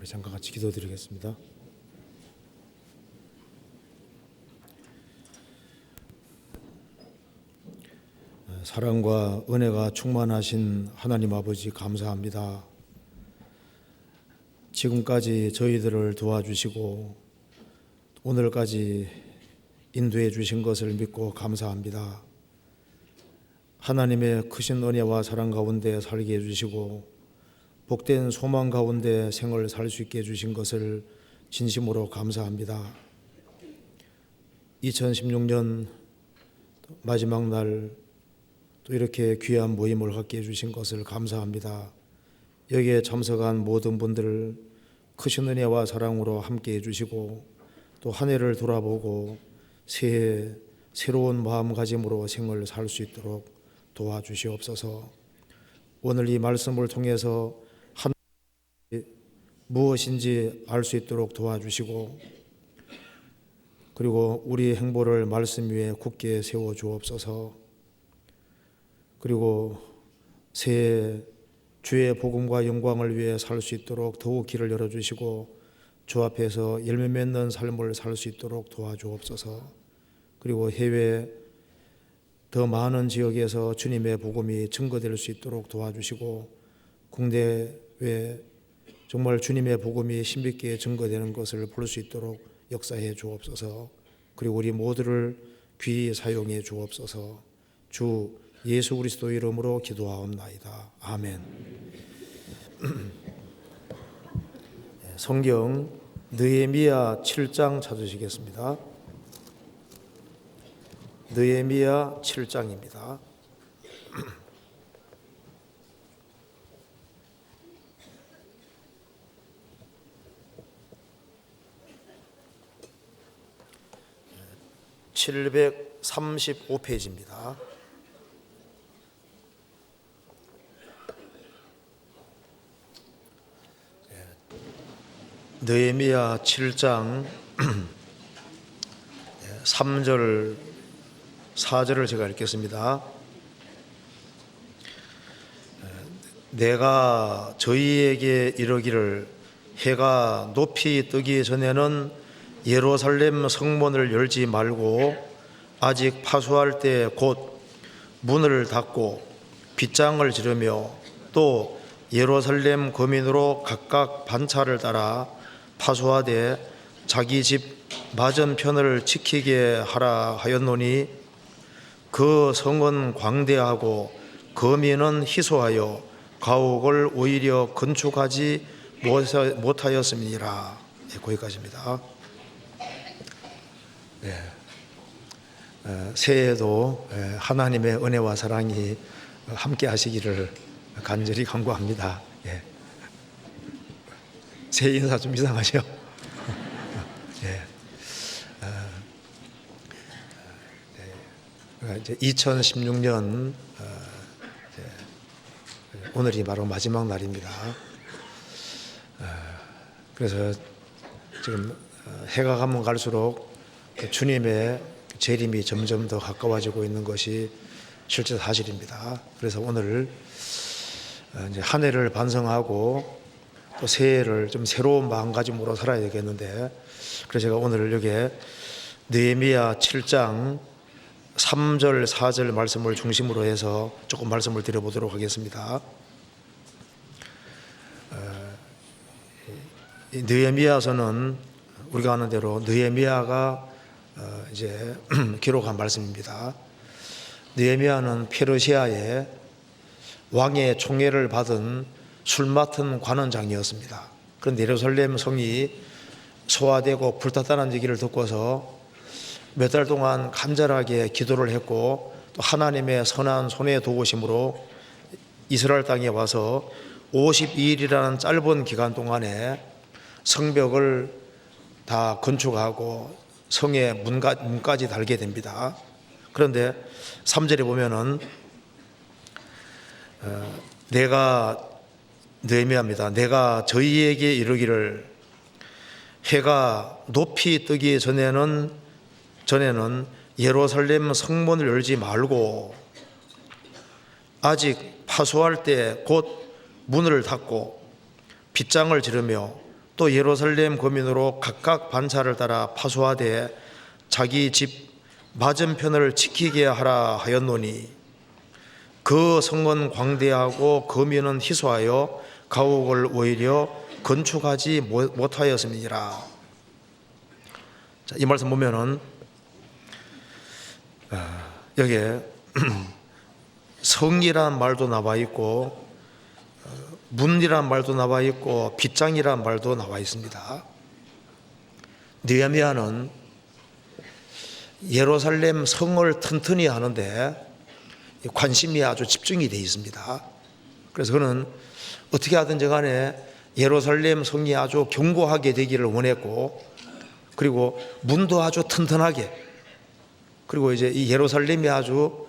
잠깐 같이 기도드리겠습니다. 사랑과 은혜가 충만하신 하나님 아버지 감사합니다. 지금까지 저희들을 도와주시고 오늘까지 인도해 주신 것을 믿고 감사합니다. 하나님의 크신 은혜와 사랑 가운데 살게 해주시고 복된 소망 가운데 생을 살 수 있게 해주신 것을 진심으로 감사합니다. 2016년 마지막 날 또 이렇게 귀한 모임을 갖게 해주신 것을 감사합니다. 여기에 참석한 모든 분들 크신 은혜와 사랑으로 함께 해주시고 또 한 해를 돌아보고 새해 새로운 마음가짐으로 생을 살 수 있도록 도와주시옵소서. 오늘 이 말씀을 통해서 하나님이 무엇인지 알 수 있도록 도와주시고 그리고 우리 행보를 말씀 위에 굳게 세워주옵소서. 그리고 새해 주의 복음과 영광을 위해 살 수 있도록 더욱 길을 열어주시고 주 앞에서 열매 맺는 삶을 살 수 있도록 도와주옵소서. 그리고 해외 더 많은 지역에서 주님의 복음이 증거될 수 있도록 도와주시고 국내외 정말 주님의 복음이 힘있게 증거되는 것을 볼 수 있도록 역사해 주옵소서. 그리고 우리 모두를 귀히 사용해 주옵소서. 주 예수 그리스도 이름으로 기도하옵나이다. 아멘. 성경 느헤미야 7장 찾으시겠습니다. 느헤미야 7장입니다. (735페이지입니다) 느헤미야 7장 3절 4절을 제가 읽겠습니다. 내가 저희에게 이르기를 해가 높이 뜨기 전에는 예루살렘 성문을 열지 말고 아직 파수할 때 곧 문을 닫고 빗장을 지르며 또 예루살렘 거민으로 각각 반차를 따라 파수하되 자기 집 맞은편을 지키게 하라 하였노니 그 성은 광대하고 거민은 희소하여 가옥을 오히려 건축하지 못하였음이니라. 거기까지입니다. 새해에도 하나님의 은혜와 사랑이 함께 하시기를 간절히 간구합니다. 새해 인사 좀 이상하죠? 이제 2016년 오늘이 바로 마지막 날입니다. 그래서 지금 해가 가면 갈수록 주님의 재림이 점점 더 가까워지고 있는 것이 실제 사실입니다. 그래서 오늘 이제 한 해를 반성하고 또 새해를 좀 새로운 마음가짐으로 살아야 되겠는데, 그래서 제가 오늘 여기에 느헤미야 7장 3절 4절 말씀을 중심으로 해서 조금 말씀을 드려보도록 하겠습니다. 느헤미야서는 우리가 아는 대로 느헤미야가 이제 기록한 말씀입니다. 느헤미야는 페르시아의 왕의 총애를 받은 술 맡은 관원장이었습니다. 그런데 예루살렘 성이 소화되고 불탔다는 얘기를 듣고서 몇 달 동안 간절하게 기도를 했고 또 하나님의 선한 손의 도우심으로 이스라엘 땅에 와서 52일이라는 짧은 기간 동안에 성벽을 다 건축하고 성의 문까지 달게 됩니다. 그런데 3절에 보면은 느헤미야입니다. 내가 저희에게 이르기를 해가 높이 뜨기 전에는 예루살렘 성문을 열지 말고 아직 파수할 때 곧 문을 닫고 빗장을 지르며 또 예루살렘 거민으로 각각 반차를 따라 파수하되 자기 집 맞은편을 지키게 하라 하였노니 그 성은 광대하고 거민은 희소하여 가옥을 오히려 건축하지 못하였음이니라. 자, 이 말씀 보면은 여기에 성이란 말도 나와 있고 문이란 말도 나와 있고 빗장이란 말도 나와 있습니다. 느헤미야는 예루살렘 성을 튼튼히 하는데 관심이 아주 집중이 되어 있습니다. 그래서 그는 어떻게 하든지 간에 예루살렘 성이 아주 견고하게 되기를 원했고, 그리고 문도 아주 튼튼하게, 그리고 이제 이 예루살렘이 아주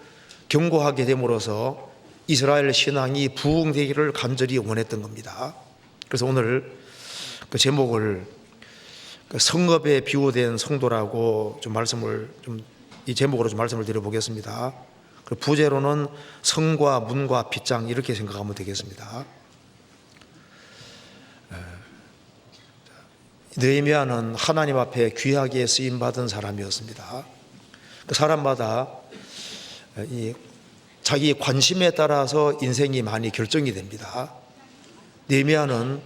견고하게 됨으로써 이스라엘 신앙이 부흥되기를 간절히 원했던 겁니다. 그래서 오늘 그 제목을 성읍에 비유된 성도라고 이 제목으로 좀 말씀을 드려보겠습니다. 부제로는 성과 문과 빗장 이렇게 생각하면 되겠습니다. 느헤미야는 하나님 앞에 귀하게 쓰임 받은 사람이었습니다. 그 사람마다 이 자기 관심에 따라서 인생이 많이 결정이 됩니다. 느헤미야는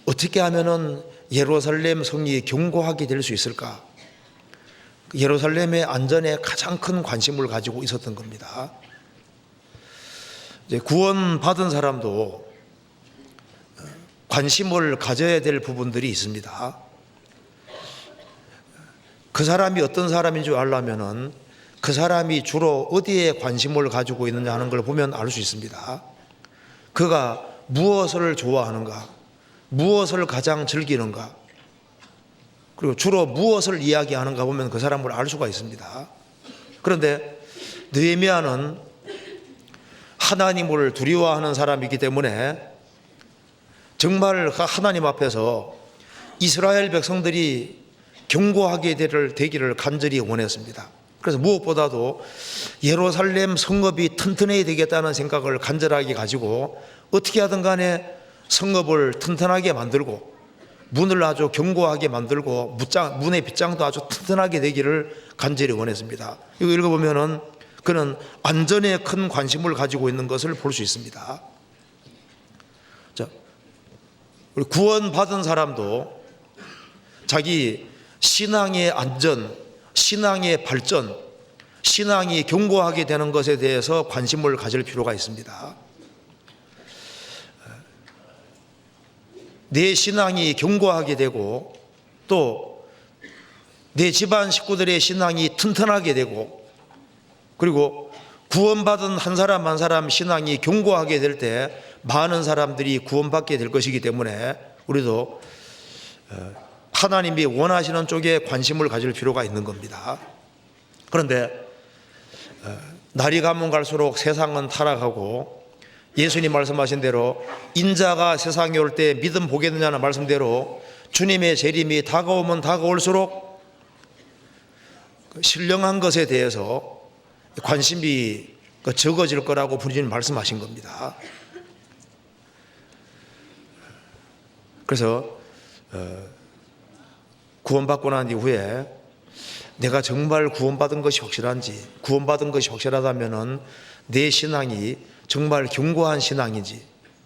어떻게 하면은 예루살렘 성이 견고하게 될 수 있을까? 예루살렘의 안전에 가장 큰 관심을 가지고 있었던 겁니다. 이제 구원받은 사람도 관심을 가져야 될 부분들이 있습니다. 그 사람이 어떤 사람인 줄 알려면은 그 사람이 주로 어디에 관심을 가지고 있느냐 하는 걸 보면 알 수 있습니다. 그가 무엇을 좋아하는가, 무엇을 가장 즐기는가, 그리고 주로 무엇을 이야기하는가 보면 그 사람을 알 수가 있습니다. 그런데 느헤미야는 하나님을 두려워하는 사람이기 때문에 정말 하나님 앞에서 이스라엘 백성들이 견고하게 되기를 간절히 원했습니다. 그래서 무엇보다도 예루살렘 성읍이 튼튼해야 되겠다는 생각을 간절하게 가지고 어떻게 하든 간에 성읍을 튼튼하게 만들고 문을 아주 견고하게 만들고 문의 빗장도 아주 튼튼하게 되기를 간절히 원했습니다. 이거 읽어보면은 그는 안전에 큰 관심을 가지고 있는 것을 볼 수 있습니다. 자, 우리 구원받은 사람도 자기 신앙의 안전, 신앙의 발전, 신앙이 견고하게 되는 것에 대해서 관심을 가질 필요가 있습니다. 내 신앙이 견고하게 되고 또 내 집안 식구들의 신앙이 튼튼하게 되고 그리고 구원받은 한 사람 한 사람 신앙이 견고하게 될 때 많은 사람들이 구원받게 될 것이기 때문에 우리도 하나님이 원하시는 쪽에 관심을 가질 필요가 있는 겁니다. 그런데 날이 가면 갈수록 세상은 타락하고 예수님 말씀하신 대로 인자가 세상에 올 때 믿음 보겠느냐는 말씀대로 주님의 재림이 다가오면 다가올수록 신령한 것에 대해서 관심이 적어질 거라고 부르님 말씀하신 겁니다. 그래서 구원받고 난 이후에 내가 정말 구원받은 것이 확실하다면은 내 신앙이 정말 견고한 신앙인지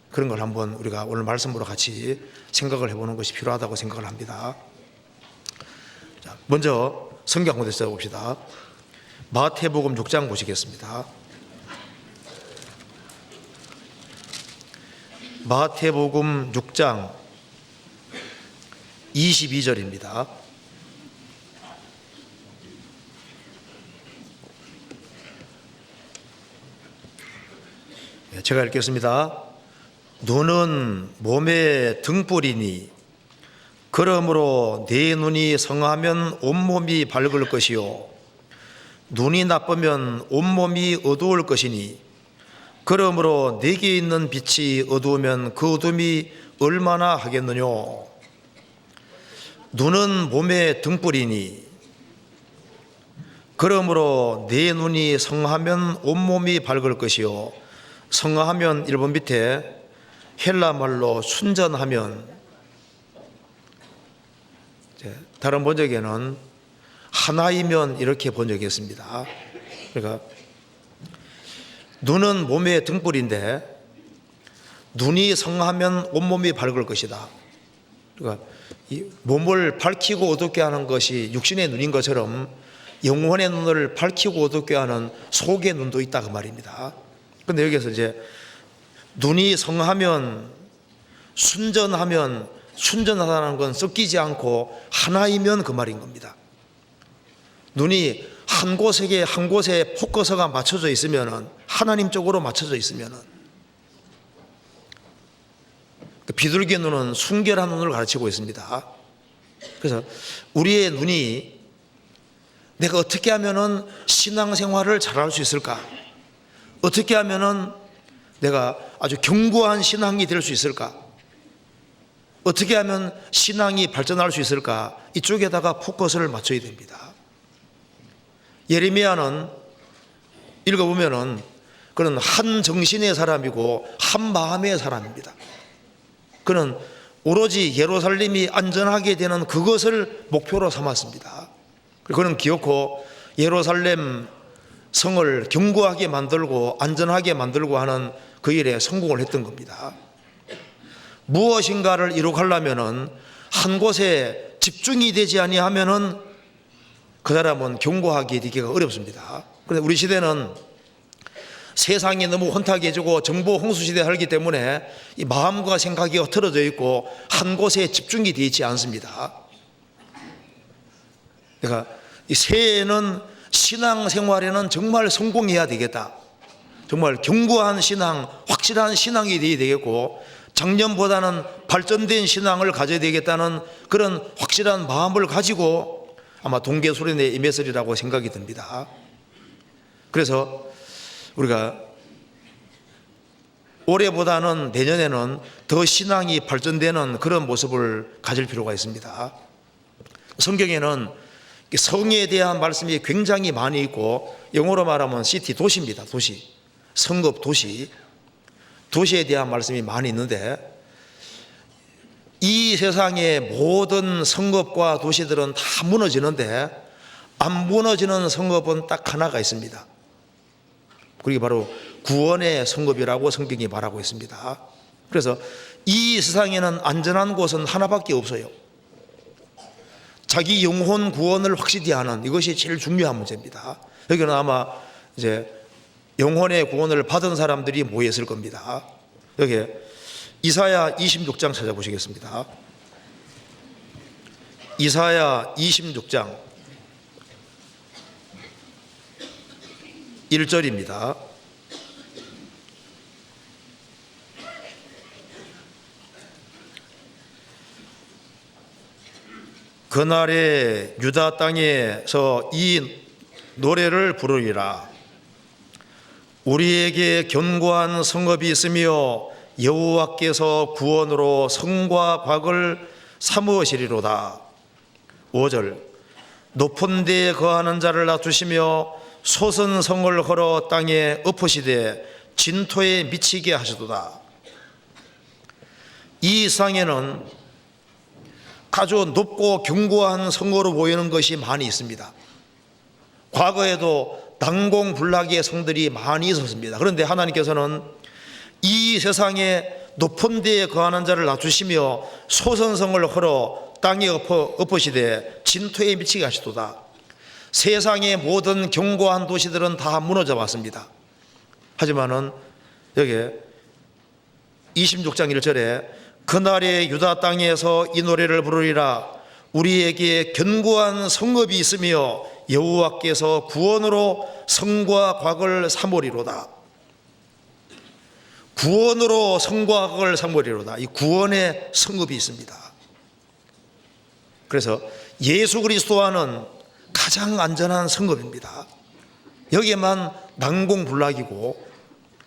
그런 걸 한번 우리가 오늘 말씀으로 같이 생각을 해보는 것이 필요하다고 생각을 합니다. 자, 먼저 성경 한번 읽어봅시다. 마태복음 6장 보시겠습니다. 마태복음 6장 22절입니다. 제가 읽겠습니다. 눈은 몸의 등불이니 그러므로 내 눈이 성하면 온몸이 밝을 것이요 눈이 나쁘면 온몸이 어두울 것이니 그러므로 내게 있는 빛이 어두우면 그 어둠이 얼마나 하겠느냐. 눈은 몸의 등불이니 그러므로 내 눈이 성하면 온몸이 밝을 것이요 성하면 1번 밑에 헬라 말로 순전하면 다른 번역에는 하나이면 이렇게 번역했습니다. 그러니까 눈은 몸의 등불인데 눈이 성하면 온몸이 밝을 것이다. 그러니까 이 몸을 밝히고 어둡게 하는 것이 육신의 눈인 것처럼 영혼의 눈을 밝히고 어둡게 하는 속의 눈도 있다 그 말입니다. 그런데 여기서 이제 눈이 성하면 순전하면 순전하다는 건 섞이지 않고 하나이면 그 말인 겁니다. 눈이 한 곳에 포커스가 맞춰져 있으면은 하나님 쪽으로 맞춰져 있으면은 비둘기 눈은 순결한 눈을 가르치고 있습니다. 그래서 우리의 눈이 내가 어떻게 하면은 신앙생활을 잘할 수 있을까? 어떻게 하면은 내가 아주 견고한 신앙이 될 수 있을까? 어떻게 하면 신앙이 발전할 수 있을까? 이쪽에다가 포커스를 맞춰야 됩니다. 예레미야는 읽어보면은 그는 한 정신의 사람이고 한 마음의 사람입니다. 그는 오로지 예루살렘이 안전하게 되는 그것을 목표로 삼았습니다. 그는 기어코 예루살렘 성을 견고하게 만들고 안전하게 만들고 하는 그 일에 성공을 했던 겁니다. 무엇인가를 이룩하려면은 한 곳에 집중이 되지 아니하면은 그 사람은 견고하게 되기가 어렵습니다. 그런데 우리 시대는 세상이 너무 혼탁해지고 정보 홍수 시대에 살기 때문에 이 마음과 생각이 흩어져 있고 한 곳에 집중이 되어 있지 않습니다. 그러니까 이 새해에는 신앙생활에는 정말 성공해야 되겠다. 정말 견고한 신앙, 확실한 신앙이 되어야 되겠고 작년보다는 발전된 신앙을 가져야 되겠다는 그런 확실한 마음을 가지고 아마 동계소련에 임했으리라고 생각이 듭니다. 그래서 우리가 올해보다는 내년에는 더 신앙이 발전되는 그런 모습을 가질 필요가 있습니다. 성경에는 성에 대한 말씀이 굉장히 많이 있고 영어로 말하면 시티, 도시입니다. 도시, 성읍, 도시에 대한 말씀이 많이 있는데 이 세상의 모든 성읍과 도시들은 다 무너지는데 안 무너지는 성읍은 딱 하나가 있습니다. 그게 바로 구원의 성읍이라고 성경이 말하고 있습니다. 그래서 이 세상에는 안전한 곳은 하나밖에 없어요. 자기 영혼 구원을 확실히 하는 이것이 제일 중요한 문제입니다. 여기는 아마 이제 영혼의 구원을 받은 사람들이 모였을 겁니다. 여기 이사야 26장 찾아보시겠습니다. 이사야 26장 1절입니다. 그날에 유다 땅에서 이 노래를 부르리라. 우리에게 견고한 성읍이 있으며 여호와께서 구원으로 성과 곽을 삼으시리로다. 5절 높은 데에 거하는 자를 낮추시며 솟은 성을 걸어 땅에 엎으시되 진토에 미치게 하시도다. 이 상에는 아주 높고 견고한 성으로 보이는 것이 많이 있습니다. 과거에도 난공불락의 성들이 많이 있었습니다. 그런데 하나님께서는 이 세상에 높은 데에 거하는 자를 낮추시며 솟은 성을 헐어 땅에 엎으시되 진토에 미치게 하시도다. 세상의 모든 견고한 도시들은 다 무너져 왔습니다. 하지만은 여기 26장 1절에 그날에 유다 땅에서 이 노래를 부르리라. 우리에게 견고한 성읍이 있으며 여호와께서 구원으로 성과 곽을 삼으리로다. 구원으로 성과 곽을 삼으리로다. 이 구원의 성읍이 있습니다. 그래서 예수 그리스도와는 가장 안전한 성읍입니다. 여기에만 난공불락이고,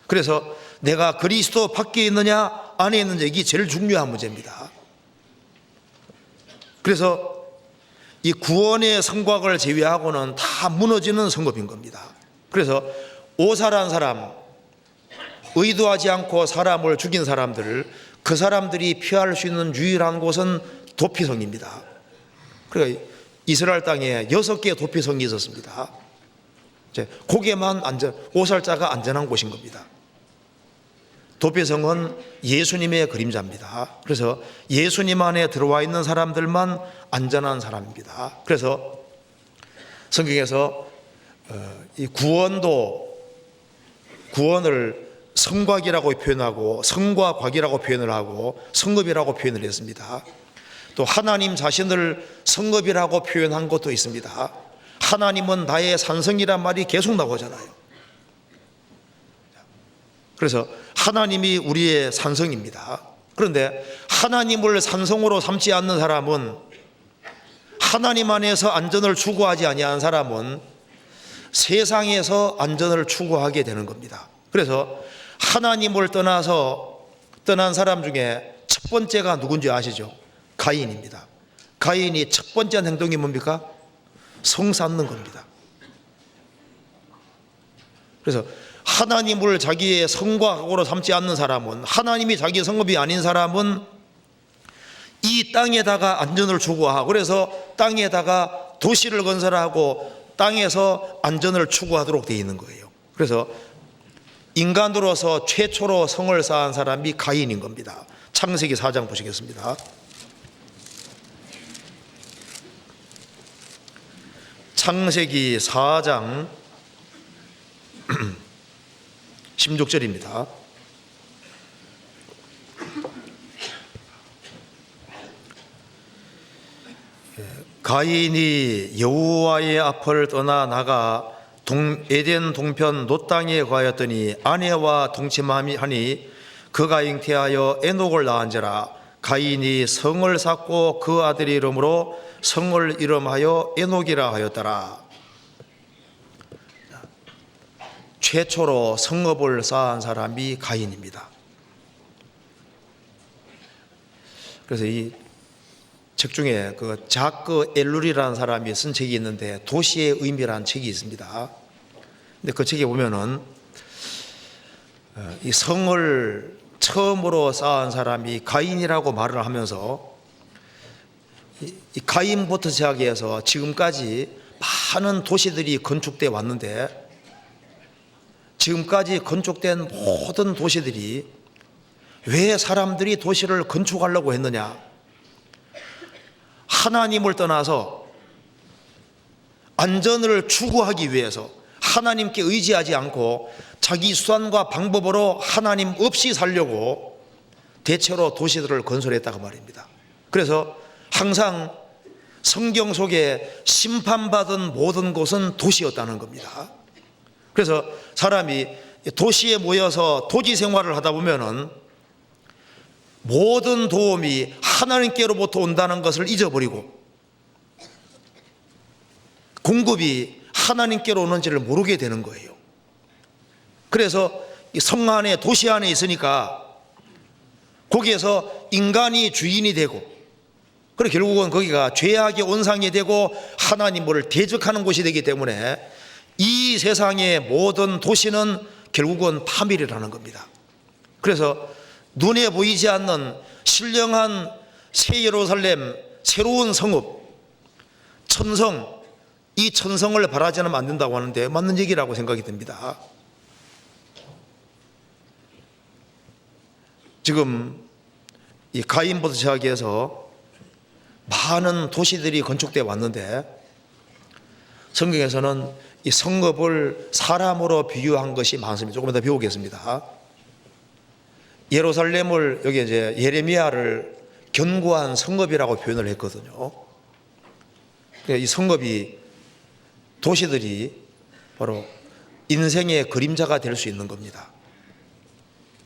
그래서 내가 그리스도 밖에 있느냐 안에 있느냐 이게 제일 중요한 문제입니다. 그래서 이 구원의 성곽을 제외하고는 다 무너지는 성읍인 겁니다. 그래서 오사란 사람, 의도하지 않고 사람을 죽인 사람들, 그 사람들이 피할 수 있는 유일한 곳은 도피성입니다. 그러니까 이스라엘 땅에 6개의 도피성이 있었습니다. 이제 거기에만 오살자가 안전한 곳인 겁니다. 도피성은 예수님의 그림자입니다. 그래서 예수님 안에 들어와 있는 사람들만 안전한 사람입니다. 그래서 성경에서 이 구원을 성곽이라고 표현하고 성과곽이라고 표현을 하고 성읍이라고 표현을 했습니다. 또 하나님 자신을 성읍이라고 표현한 것도 있습니다. 하나님은 나의 산성이란 말이 계속 나오잖아요. 그래서 하나님이 우리의 산성입니다. 그런데 하나님을 산성으로 삼지 않는 사람은, 하나님 안에서 안전을 추구하지 아니하는 사람은 세상에서 안전을 추구하게 되는 겁니다. 그래서 하나님을 떠난 사람 중에 첫 번째가 누군지 아시죠? 가인입니다. 가인이 첫 번째 행동이 뭡니까? 성 쌓는 겁니다. 그래서 하나님을 자기의 성곽으로 삼지 않는 사람은, 하나님이 자기 성읍이 아닌 사람은 이 땅에다가 안전을 추구하고, 그래서 땅에다가 도시를 건설하고 땅에서 안전을 추구하도록 되어 있는 거예요. 그래서 인간으로서 최초로 성을 쌓은 사람이 가인인 겁니다. 창세기 4장 보시겠습니다. 창세기 4장 16절입니다. 가인이 여호와의 앞을 떠나 나가 에덴 동편 놋 땅에 거하였더니 아내와 동침하니 그가 잉태하여 에녹을 낳은지라. 가인이 성을 쌓고 그 아들의 이름으로 성을 이름하여 에녹이라 하였더라. 최초로 성읍을 쌓은 사람이 가인입니다. 그래서 이 책 중에 그 자크 엘룰이라는 사람이 쓴 책이 있는데 도시의 의미라는 책이 있습니다. 근데 그 책에 보면은 이 성을 처음으로 쌓은 사람이 가인이라고 말을 하면서 이 가인부터 시작해서 지금까지 많은 도시들이 건축되어 왔는데, 지금까지 건축된 모든 도시들이 왜 사람들이 도시를 건축하려고 했느냐? 하나님을 떠나서 안전을 추구하기 위해서 하나님께 의지하지 않고 자기 수단과 방법으로 하나님 없이 살려고 대체로 도시들을 건설했다고 말입니다. 그래서 항상 성경 속에 심판받은 모든 곳은 도시였다는 겁니다. 그래서 사람이 도시에 모여서 도지 생활을 하다 보면은 모든 도움이 하나님께로부터 온다는 것을 잊어버리고 공급이 하나님께로 오는지를 모르게 되는 거예요. 그래서 성 안에, 도시 안에 있으니까 거기에서 인간이 주인이 되고, 그리고 결국은 거기가 죄악의 온상이 되고 하나님을 대적하는 곳이 되기 때문에 이 세상의 모든 도시는 결국은 파멸이라는 겁니다. 그래서 눈에 보이지 않는 신령한 새 예루살렘, 새로운 성읍, 천성, 이 천성을 바라지 않으면 안 된다고 하는데 맞는 얘기라고 생각이 듭니다. 지금 이 가인부터 시작해서 많은 도시들이 건축되어 왔는데 성경에서는 이 성읍을 사람으로 비유한 것이 많습니다. 조금 더 배우겠습니다. 예루살렘을 여기 이제 예레미야를 견고한 성읍이라고 표현을 했거든요. 이 성읍이, 도시들이 바로 인생의 그림자가 될 수 있는 겁니다.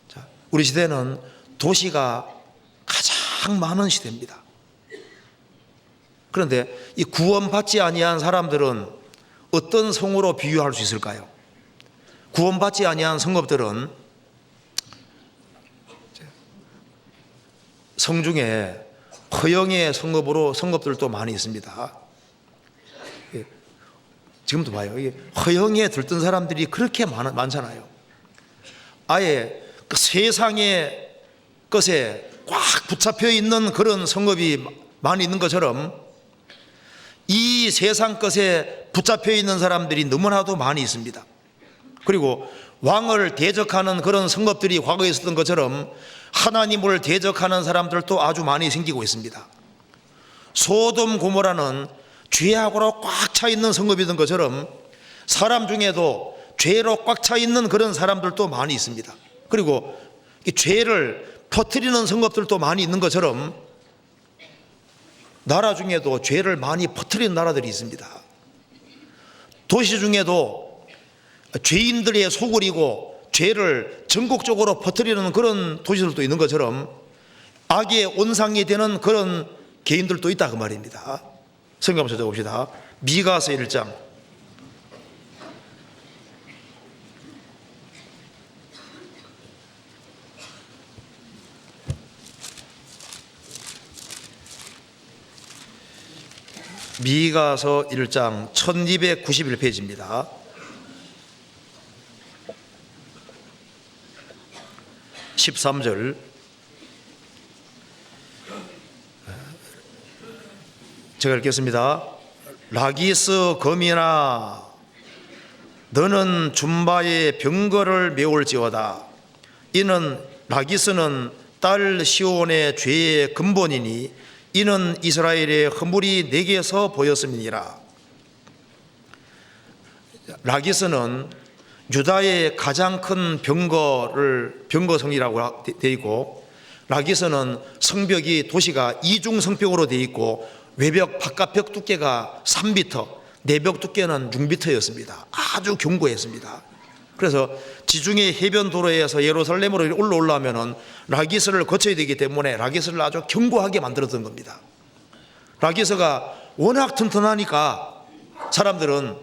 자, 우리 시대는 도시가 가장 많은 시대입니다. 그런데 이 구원받지 아니한 사람들은 어떤 성으로 비유할 수 있을까요? 구원받지 아니한 성읍들은 성 중에 허영의 성읍들도 많이 있습니다. 지금도 봐요. 허영에 들뜬 사람들이 그렇게 많잖아요. 아예 그 세상의 것에 꽉 붙잡혀 있는 그런 성읍이 많이 있는 것처럼 이 세상 것에 붙잡혀 있는 사람들이 너무나도 많이 있습니다. 그리고 왕을 대적하는 그런 성읍들이 과거에 있었던 것처럼 하나님을 대적하는 사람들도 아주 많이 생기고 있습니다. 소돔 고모라는 죄악으로 꽉 차 있는 성읍이던 것처럼 사람 중에도 죄로 꽉 차 있는 그런 사람들도 많이 있습니다. 그리고 이 죄를 퍼뜨리는 성읍들도 많이 있는 것처럼 나라 중에도 죄를 많이 퍼뜨리는 나라들이 있습니다. 도시 중에도 죄인들의 소굴이고 죄를 전국적으로 퍼뜨리는 그런 도시들도 있는 것처럼 악의 온상이 되는 그런 개인들도 있다 그 말입니다. 성경 한번 찾아봅시다. 미가서 1장. 미가서 1장 1291페이지입니다. 13절. 제가 읽겠습니다. 라기스 거미나 너는 줌바의 병거를 메울지어다. 이는 라기스는 딸 시온의 죄의 근본이니 이는 이스라엘의 허물이 내게서 보였음이니라. 라기스는 유다의 가장 큰 병거성이라고 되어 있고, 라기스는 성벽이 도시가 이중 성벽으로 되어 있고 외벽 바깥벽 두께가 3m, 내벽 두께는 6m였습니다. 아주 견고했습니다. 그래서 지중해 해변 도로에서 예루살렘으로 올라오려면 라기스를 거쳐야 되기 때문에 라기스를 아주 견고하게 만들었던 겁니다. 라기스가 워낙 튼튼하니까 사람들은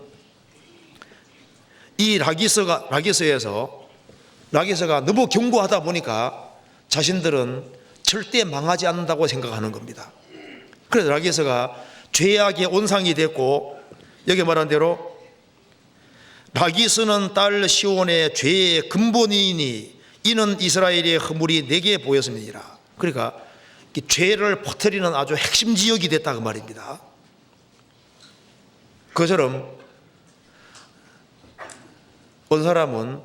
이 라기스가 너무 견고하다 보니까 자신들은 절대 망하지 않는다고 생각하는 겁니다. 그래서 라기스가 죄악의 온상이 됐고, 여기 말한 대로 라기스는 딸 시온의 죄의 근본이니 이는 이스라엘의 허물이 내게 보였음이니라. 그러니까 이 죄를 퍼뜨리는 아주 핵심 지역이 됐다 그 말입니다. 그처럼 어떤 사람은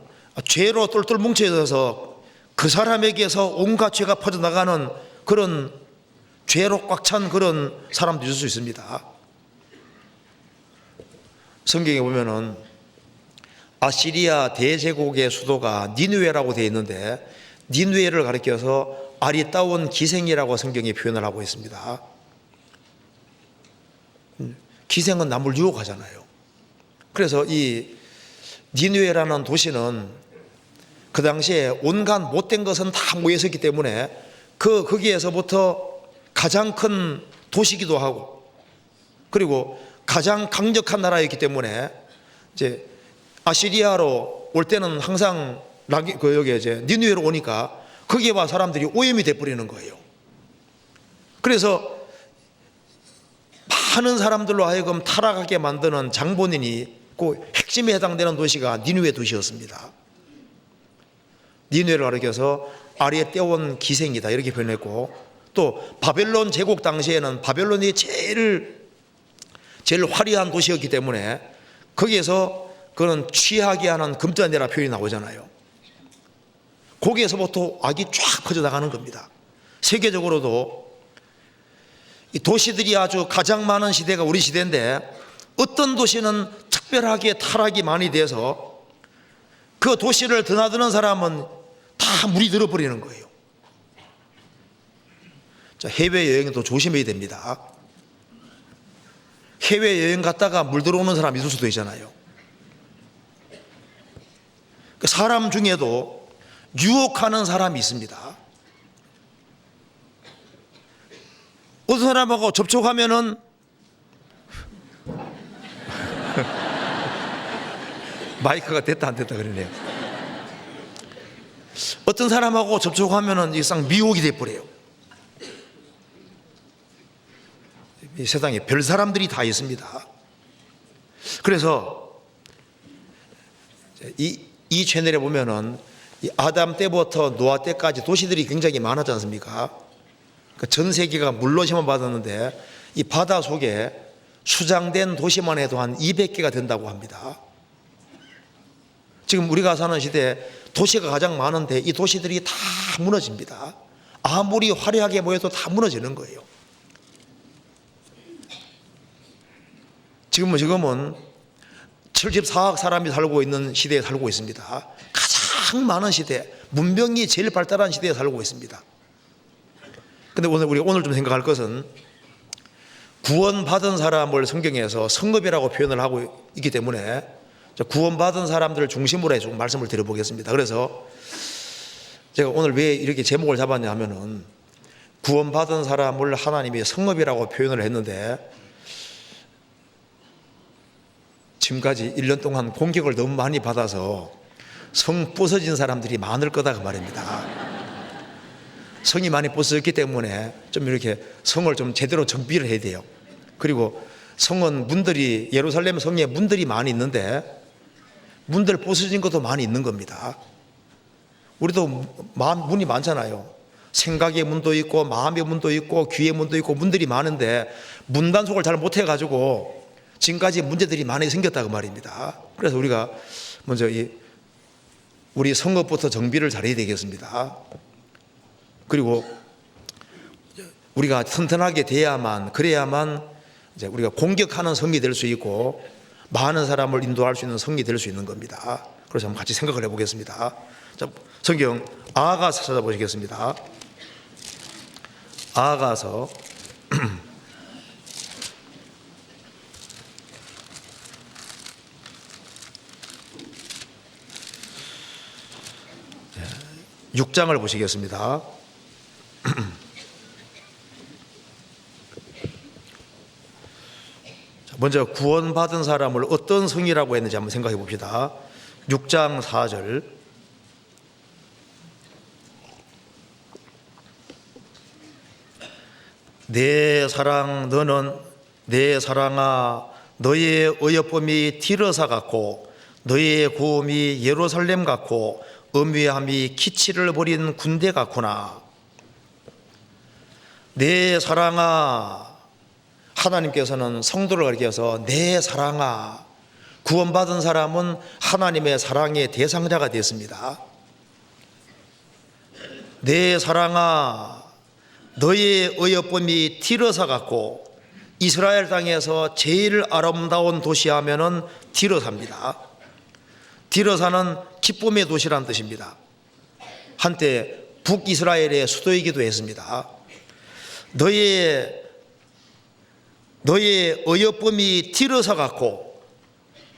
죄로 똘똘 뭉쳐 있어서 그 사람에게서 온갖 죄가 퍼져나가는 그런 죄로 꽉 찬 그런 사람도 있을 수 있습니다. 성경에 보면은 아시리아 대제국의 수도가 니느웨라고 되어 있는데 니느웨를 가리켜서 아리따운 기생이라고 성경이 표현을 하고 있습니다. 기생은 남을 유혹하잖아요. 그래서 이 니느웨라는 도시는 그 당시에 온갖 못된 것은 다 모여 있었기 때문에 거기에서부터 가장 큰 도시기도 하고, 그리고 가장 강력한 나라였기 때문에 이제 아시리아로 올 때는 항상 여기 이제 니느웨로 오니까 거기에 와 사람들이 오염이 돼버리는 거예요. 그래서 많은 사람들로 하여금 타락하게 만드는 장본인이 그 핵심에 해당되는 도시가 니느웨 도시였습니다. 니느웨를 가리켜서 아리에 떼온 기생이다 이렇게 표현했고, 또 바벨론 제국 당시에는 바벨론이 제일 화려한 도시였기 때문에 거기에서 그런 취하게 하는 금자내라 표현이 나오잖아요. 거기에서부터 악이 쫙 퍼져나가는 겁니다. 세계적으로도 이 도시들이 아주 가장 많은 시대가 우리 시대인데, 어떤 도시는 특별하게 타락이 많이 돼서 그 도시를 드나드는 사람은 다 물이 들어버리는 거예요. 자, 해외여행도 조심해야 됩니다. 해외여행 갔다가 물 들어오는 사람 있을 수도 있잖아요. 사람 중에도 유혹하는 사람이 있습니다. 어떤 사람하고 접촉하면은 마이크가 됐다 안 됐다 그러네요. 어떤 사람하고 접촉하면은 이상 미혹이 돼버려요. 이 세상에 별 사람들이 다 있습니다. 그래서 이 채널에 보면은 이 아담 때부터 노아 때까지 도시들이 굉장히 많았지 않습니까? 전 세계가 물로 심어 받았는데 이 바다 속에 수장된 도시만 해도 한 200개가 된다고 합니다. 지금 우리가 사는 시대에 도시가 가장 많은데 이 도시들이 다 무너집니다. 아무리 화려하게 보여도 다 무너지는 거예요. 지금은 74억 사람이 살고 있는 시대에 살고 있습니다. 가장 많은 시대, 문명이 제일 발달한 시대에 살고 있습니다. 근데 우리가 오늘 좀 생각할 것은 구원받은 사람을 성경에서 성읍이라고 표현을 하고 있기 때문에 구원받은 사람들을 중심으로 해서 말씀을 드려보겠습니다. 그래서 제가 오늘 왜 이렇게 제목을 잡았냐 하면은 구원받은 사람을 하나님이 성읍이라고 표현을 했는데 지금까지 1년 동안 공격을 너무 많이 받아서 성 부서진 사람들이 많을 거다 그 말입니다. 성이 많이 부서졌기 때문에 좀 이렇게 성을 좀 제대로 정비를 해야 돼요. 그리고 성은 문들이 예루살렘 성에 문들이 많이 있는데 문들 부서진 것도 많이 있는 겁니다. 우리도 문이 많잖아요. 생각의 문도 있고 마음의 문도 있고 귀의 문도 있고 문들이 많은데 문 단속을 잘 못해가지고 지금까지 문제들이 많이 생겼다고 말입니다. 그래서 우리가 먼저 우리 성읍부터 정비를 잘해야 되겠습니다. 그리고 우리가 튼튼하게 돼야만, 그래야만 이제 우리가 공격하는 성이 될 수 있고 많은 사람을 인도할 수 있는 성이 될 수 있는 겁니다. 그래서 한번 같이 생각을 해보겠습니다. 자, 성경 아하가서 찾아보시겠습니다. 아하가서 6장을 보시겠습니다. 먼저 구원받은 사람을 어떤 성이라고 했는지 한번 생각해 봅시다. 6장 4절. 내 사랑 너는 내 사랑아 너의 어여쁨이 디르사 같고 너의 고음이 예루살렘 같고 엄위함이 기치를 벌인 군대 같구나. 내 사랑아, 하나님께서는 성도를 가리켜서 내 사랑아, 구원받은 사람은 하나님의 사랑의 대상자가 됐습니다. 내 사랑아, 너의 어여쁨이 디르사 같고, 이스라엘 땅에서 제일 아름다운 도시 하면은 디르사입니다. 디르사는 기쁨의 도시라는 뜻입니다. 한때 북이스라엘의 수도이기도 했습니다. 너의 어여쁨이 디르사 같고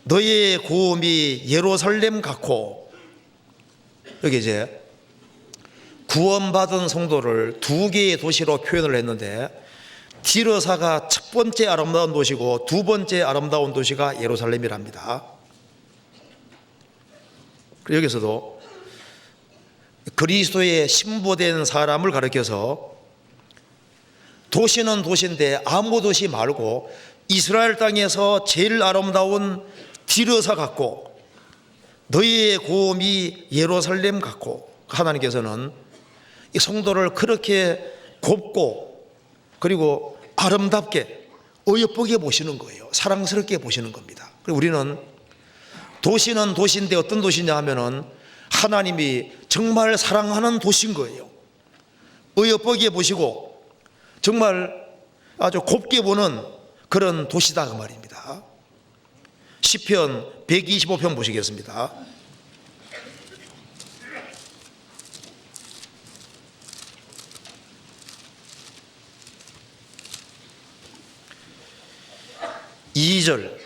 너의 고음이 예루살렘 같고. 여기 이제 구원받은 성도를 두 개의 도시로 표현을 했는데 디르사가 첫 번째 아름다운 도시고 두 번째 아름다운 도시가 예루살렘이랍니다. 여기서도 그리스도의 신부된 사람을 가리켜서 도시는 도시인데 아무 도시 말고 이스라엘 땅에서 제일 아름다운 디르사 같고 너희의 고음이 예루살렘 같고, 하나님께서는 이 성도를 그렇게 곱고 그리고 아름답게 어여쁘게 보시는 거예요. 사랑스럽게 보시는 겁니다. 그리고 우리는 도시는 도시인데 어떤 도시냐 하면은 하나님이 정말 사랑하는 도시인 거예요. 어여쁘게 보시고 정말 아주 곱게 보는 그런 도시다 그 말입니다. 시편 125편 보시겠습니다. 이절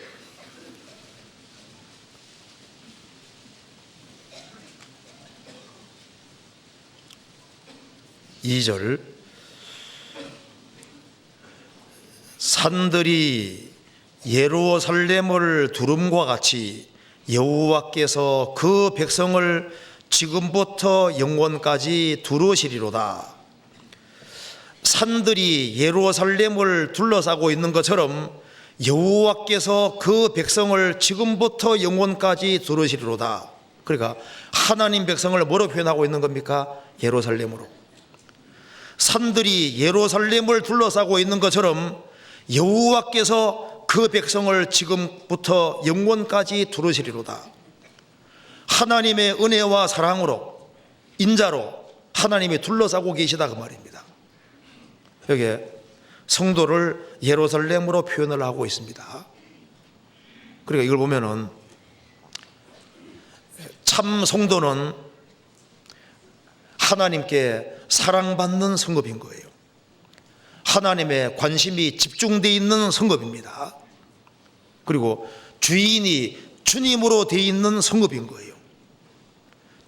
2절 산들이 예루살렘을 두름과 같이 여호와께서 그 백성을 지금부터 영원까지 두르시리로다. 산들이 예루살렘을 둘러싸고 있는 것처럼 여호와께서 그 백성을 지금부터 영원까지 두르시리로다. 그러니까 하나님 백성을 뭐로 표현하고 있는 겁니까? 예루살렘으로. 산들이 예루살렘을 둘러싸고 있는 것처럼 여호와께서 그 백성을 지금부터 영원까지 두르시리로다. 하나님의 은혜와 사랑으로, 인자로 하나님이 둘러싸고 계시다 그 말입니다. 여기에 성도를 예루살렘으로 표현을 하고 있습니다. 그러니까 이걸 보면은 참 성도는 하나님께 사랑받는 성읍인 거예요. 하나님의 관심이 집중되어 있는 성읍입니다. 그리고 주인이 주님으로 되어 있는 성읍인 거예요.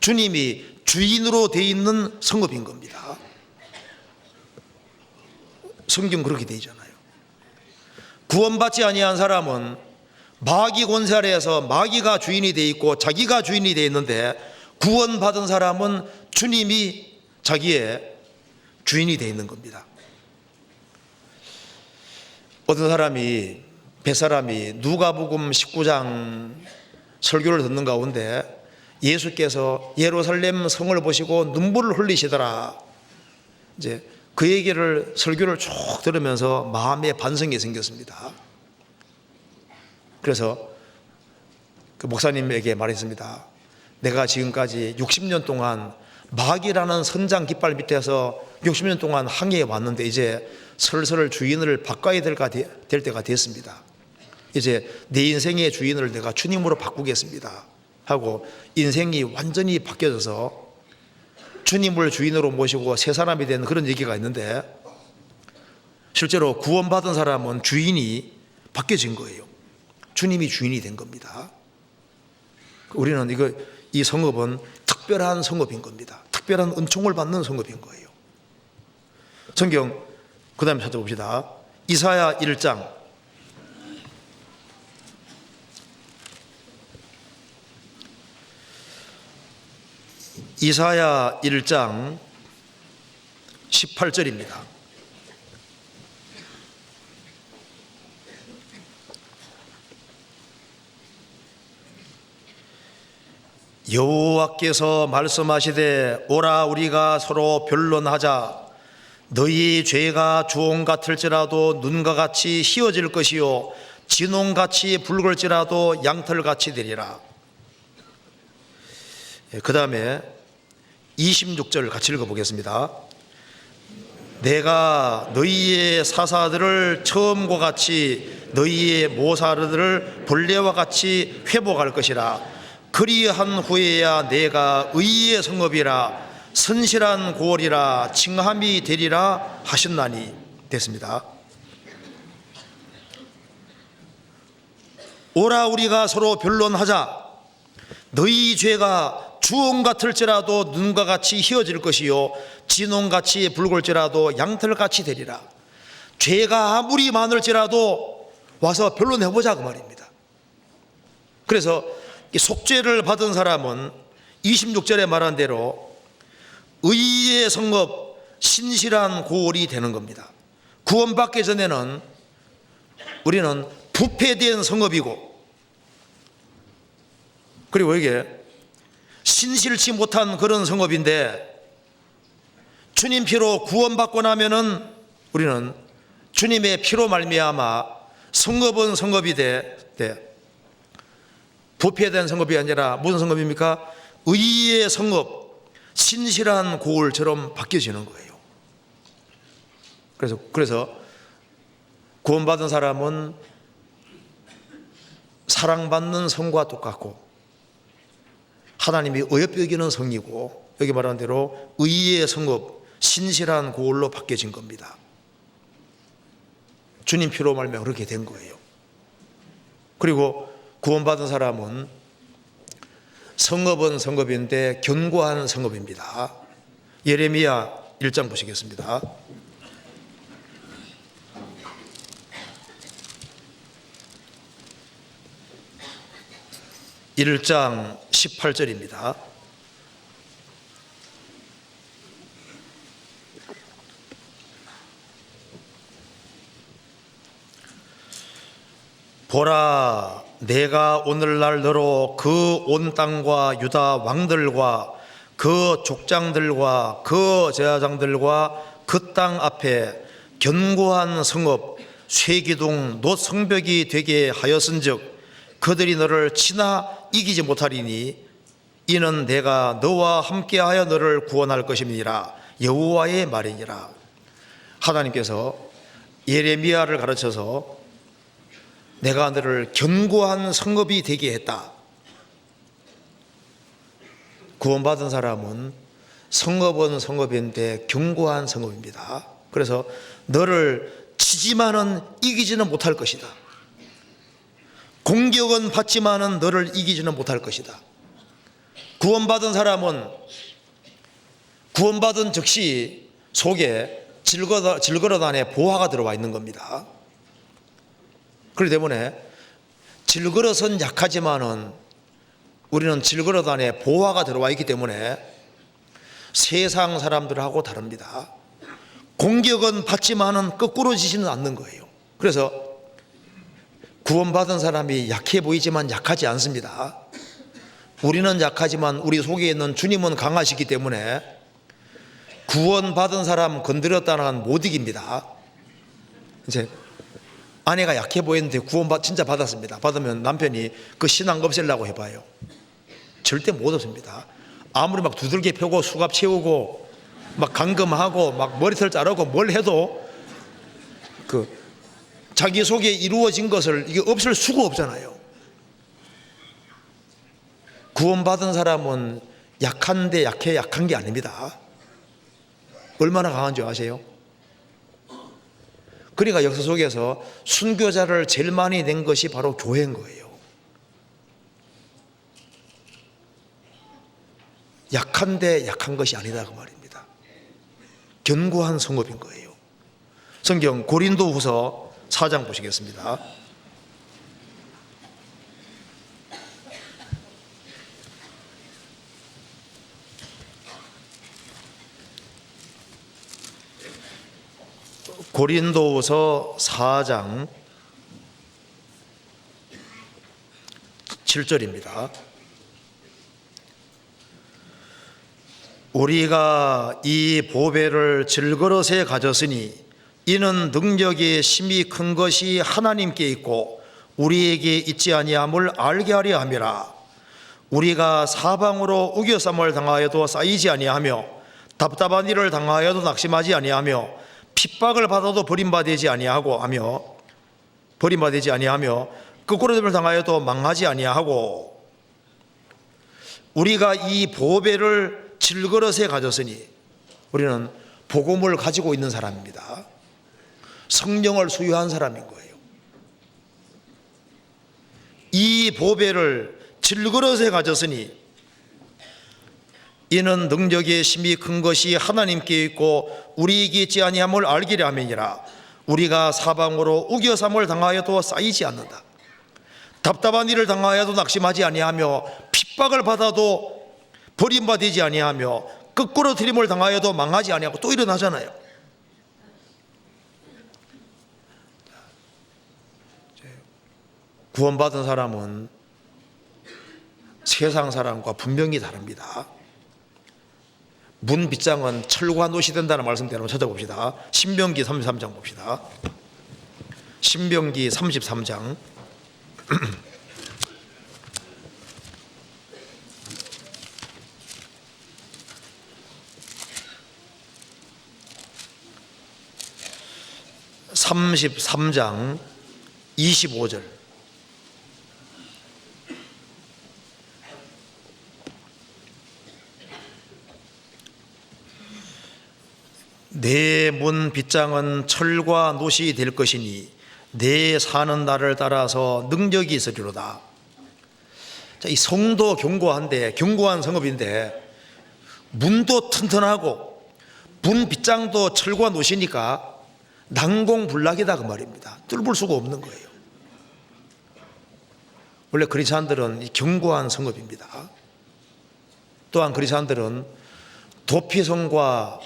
주님이 주인으로 되어 있는 성읍인 겁니다. 성경 그렇게 되어 있잖아요. 구원받지 아니한 사람은 마귀 권세 아래에서 마귀가 주인이 되어 있고 자기가 주인이 되어 있는데, 구원받은 사람은 주님이 자기의 주인이 되어 있는 겁니다. 어떤 사람이, 뱃사람이 누가복음 19장 설교를 듣는 가운데 예수께서 예루살렘 성을 보시고 눈물을 흘리시더라. 이제 그 얘기를, 설교를 쭉 들으면서 마음에 반성이 생겼습니다. 그래서 그 목사님에게 말했습니다. 내가 지금까지 60년 동안 마귀라는 선장 깃발 밑에서 60년 동안 항해해 왔는데 이제 슬슬 주인을 바꿔야 될 때가 됐습니다. 이제 내 인생의 주인을 내가 주님으로 바꾸겠습니다 하고 인생이 완전히 바뀌어져서 주님을 주인으로 모시고 새 사람이 된 그런 얘기가 있는데, 실제로 구원받은 사람은 주인이 바뀌어진 거예요. 주님이 주인이 된 겁니다. 우리는 이 성읍은 특별한 성읍인 겁니다. 특별한 은총을 받는 성읍인 거예요. 성경 그 다음에 찾아봅시다. 이사야 1장. 이사야 1장 18절입니다. 여호와께서 말씀하시되 오라 우리가 서로 변론하자. 너희 죄가 주홍 같을지라도 눈과 같이 희어질 것이요 진홍같이 붉을지라도 양털같이 되리라. 그 다음에 26절 같이 읽어보겠습니다. 내가 너희의 사사들을 처음과 같이 너희의 모사들을 본래와 같이 회복할 것이라. 그리한 후에야 내가 의의 성읍이라 선실한 고을이라 칭함이 되리라 하셨나니. 됐습니다. 오라 우리가 서로 변론하자. 너희 죄가 주홍 같을지라도 눈과 같이 희어질 것이요 진홍같이 붉을지라도 양털같이 되리라. 죄가 아무리 많을지라도 와서 변론해보자 그 말입니다. 그래서 속죄를 받은 사람은 26절에 말한 대로 의의 성읍 신실한 고을이 되는 겁니다. 구원받기 전에는 우리는 부패된 성읍이고, 그리고 이게 신실치 못한 그런 성읍인데, 주님 피로 구원받고 나면은 우리는 주님의 피로 말미암아 성읍은 성읍이 돼 부패된 성읍이 아니라 무슨 성읍입니까? 의의 성읍, 신실한 고을처럼 바뀌어지는 거예요. 그래서 구원받은 사람은 사랑받는 성과 똑같고 하나님이 어여삐 여기는 성이고, 여기 말한 대로 의의 성읍, 신실한 고을로 바뀌어진 겁니다. 주님 피로 말미암아 그렇게 된 거예요. 그리고 구원받은 사람은 성읍은 성읍인데 견고한 성읍입니다. 예레미야 1장 보시겠습니다. (1장 18절입니다) 보라, 내가 오늘날 너로 그 온 땅과 유다 왕들과 그 족장들과 그 제사장들과 그 땅 앞에 견고한 성읍 쇠기둥 놋 성벽이 되게 하였은즉 그들이 너를 치나 이기지 못하리니 이는 내가 너와 함께하여 너를 구원할 것임이니라. 여호와의 말이니라. 하나님께서 예레미야를 가르쳐서 내가 너를 견고한 성읍이 되게 했다. 구원받은 사람은 성읍은 성읍인데 견고한 성읍입니다. 그래서 너를 치지만은 이기지는 못할 것이다. 공격은 받지만은 너를 이기지는 못할 것이다. 구원받은 사람은 구원받은 즉시 속에 질그릇 안에 보화가 들어와 있는 겁니다. 그렇기 때문에 질그릇은 약하지만은 우리는 질그릇 안에 보화가 들어와 있기 때문에 세상 사람들하고 다릅니다. 공격은 받지만은 거꾸로 지지는 않는 거예요. 그래서 구원받은 사람이 약해 보이지만 약하지 않습니다. 우리는 약하지만 우리 속에 있는 주님은 강하시기 때문에 구원받은 사람 건드렸다는 건 못 이깁니다. 이제 아내가 약해 보이는데 진짜 받았습니다. 받으면 남편이 그 신앙 없애려고 해봐요. 절대 못 없습니다. 아무리 막 두들겨 펴고 수갑 채우고 막 감금하고 막 머리털 자르고 뭘 해도 그 자기 속에 이루어진 것을 이게 없을 수가 없잖아요. 구원받은 사람은 약한데 약한 게 아닙니다. 얼마나 강한 줄 아세요? 그러니까 역사 속에서 순교자를 제일 많이 낸 것이 바로 교회인 거예요. 약한데 약한 것이 아니다 그 말입니다. 견고한 성읍인 거예요. 성경 고린도후서 4장 보시겠습니다. 고린도후서 4장 7절입니다. 우리가 이 보배를 질그릇에 가졌으니 이는 능력이 심히 큰 것이 하나님께 있고 우리에게 있지 아니함을 알게 하려 함이라. 우리가 사방으로 우겨쌈을 당하여도 쌓이지 아니하며 답답한 일을 당하여도 낙심하지 아니하며 핍박을 받아도 버림받지 아니하고 거꾸로됨을 당하여도 망하지 아니하고 우리가 이 보배를 질그릇에 가졌으니 우리는 복음을 가지고 있는 사람입니다. 성령을 소유한 사람인 거예요. 이 보배를 질그릇에 가졌으니 이는 능력이 심히 큰 것이 하나님께 있고 우리에게 있지 아니함을 알기를 함이니라. 우리가 사방으로 우겨삼을 당하여도 쌓이지 않는다. 답답한 일을 당하여도 낙심하지 아니하며 핍박을 받아도 버림받지 아니하며 거꾸로 들임을 당하여도 망하지 아니하고 또 일어나잖아요. 구원받은 사람은 세상 사람과 분명히 다릅니다. 문 빗장은 철과 놋이 된다는 말씀대로 찾아봅시다. 신명기 33장 봅시다. 신명기 33장 33장 25절 내 문 빗장은 철과 놋이 될 것이니 내 사는 날을 따라서 능력이 있으리로다. 자, 이 성도 견고한 성읍인데 문도 튼튼하고 문 빗장도 철과 놋이니까 난공불락이다 그 말입니다. 뚫을 수가 없는 거예요. 원래 그리스도인들은 견고한 성읍입니다. 또한 그리스도인들은 도피성과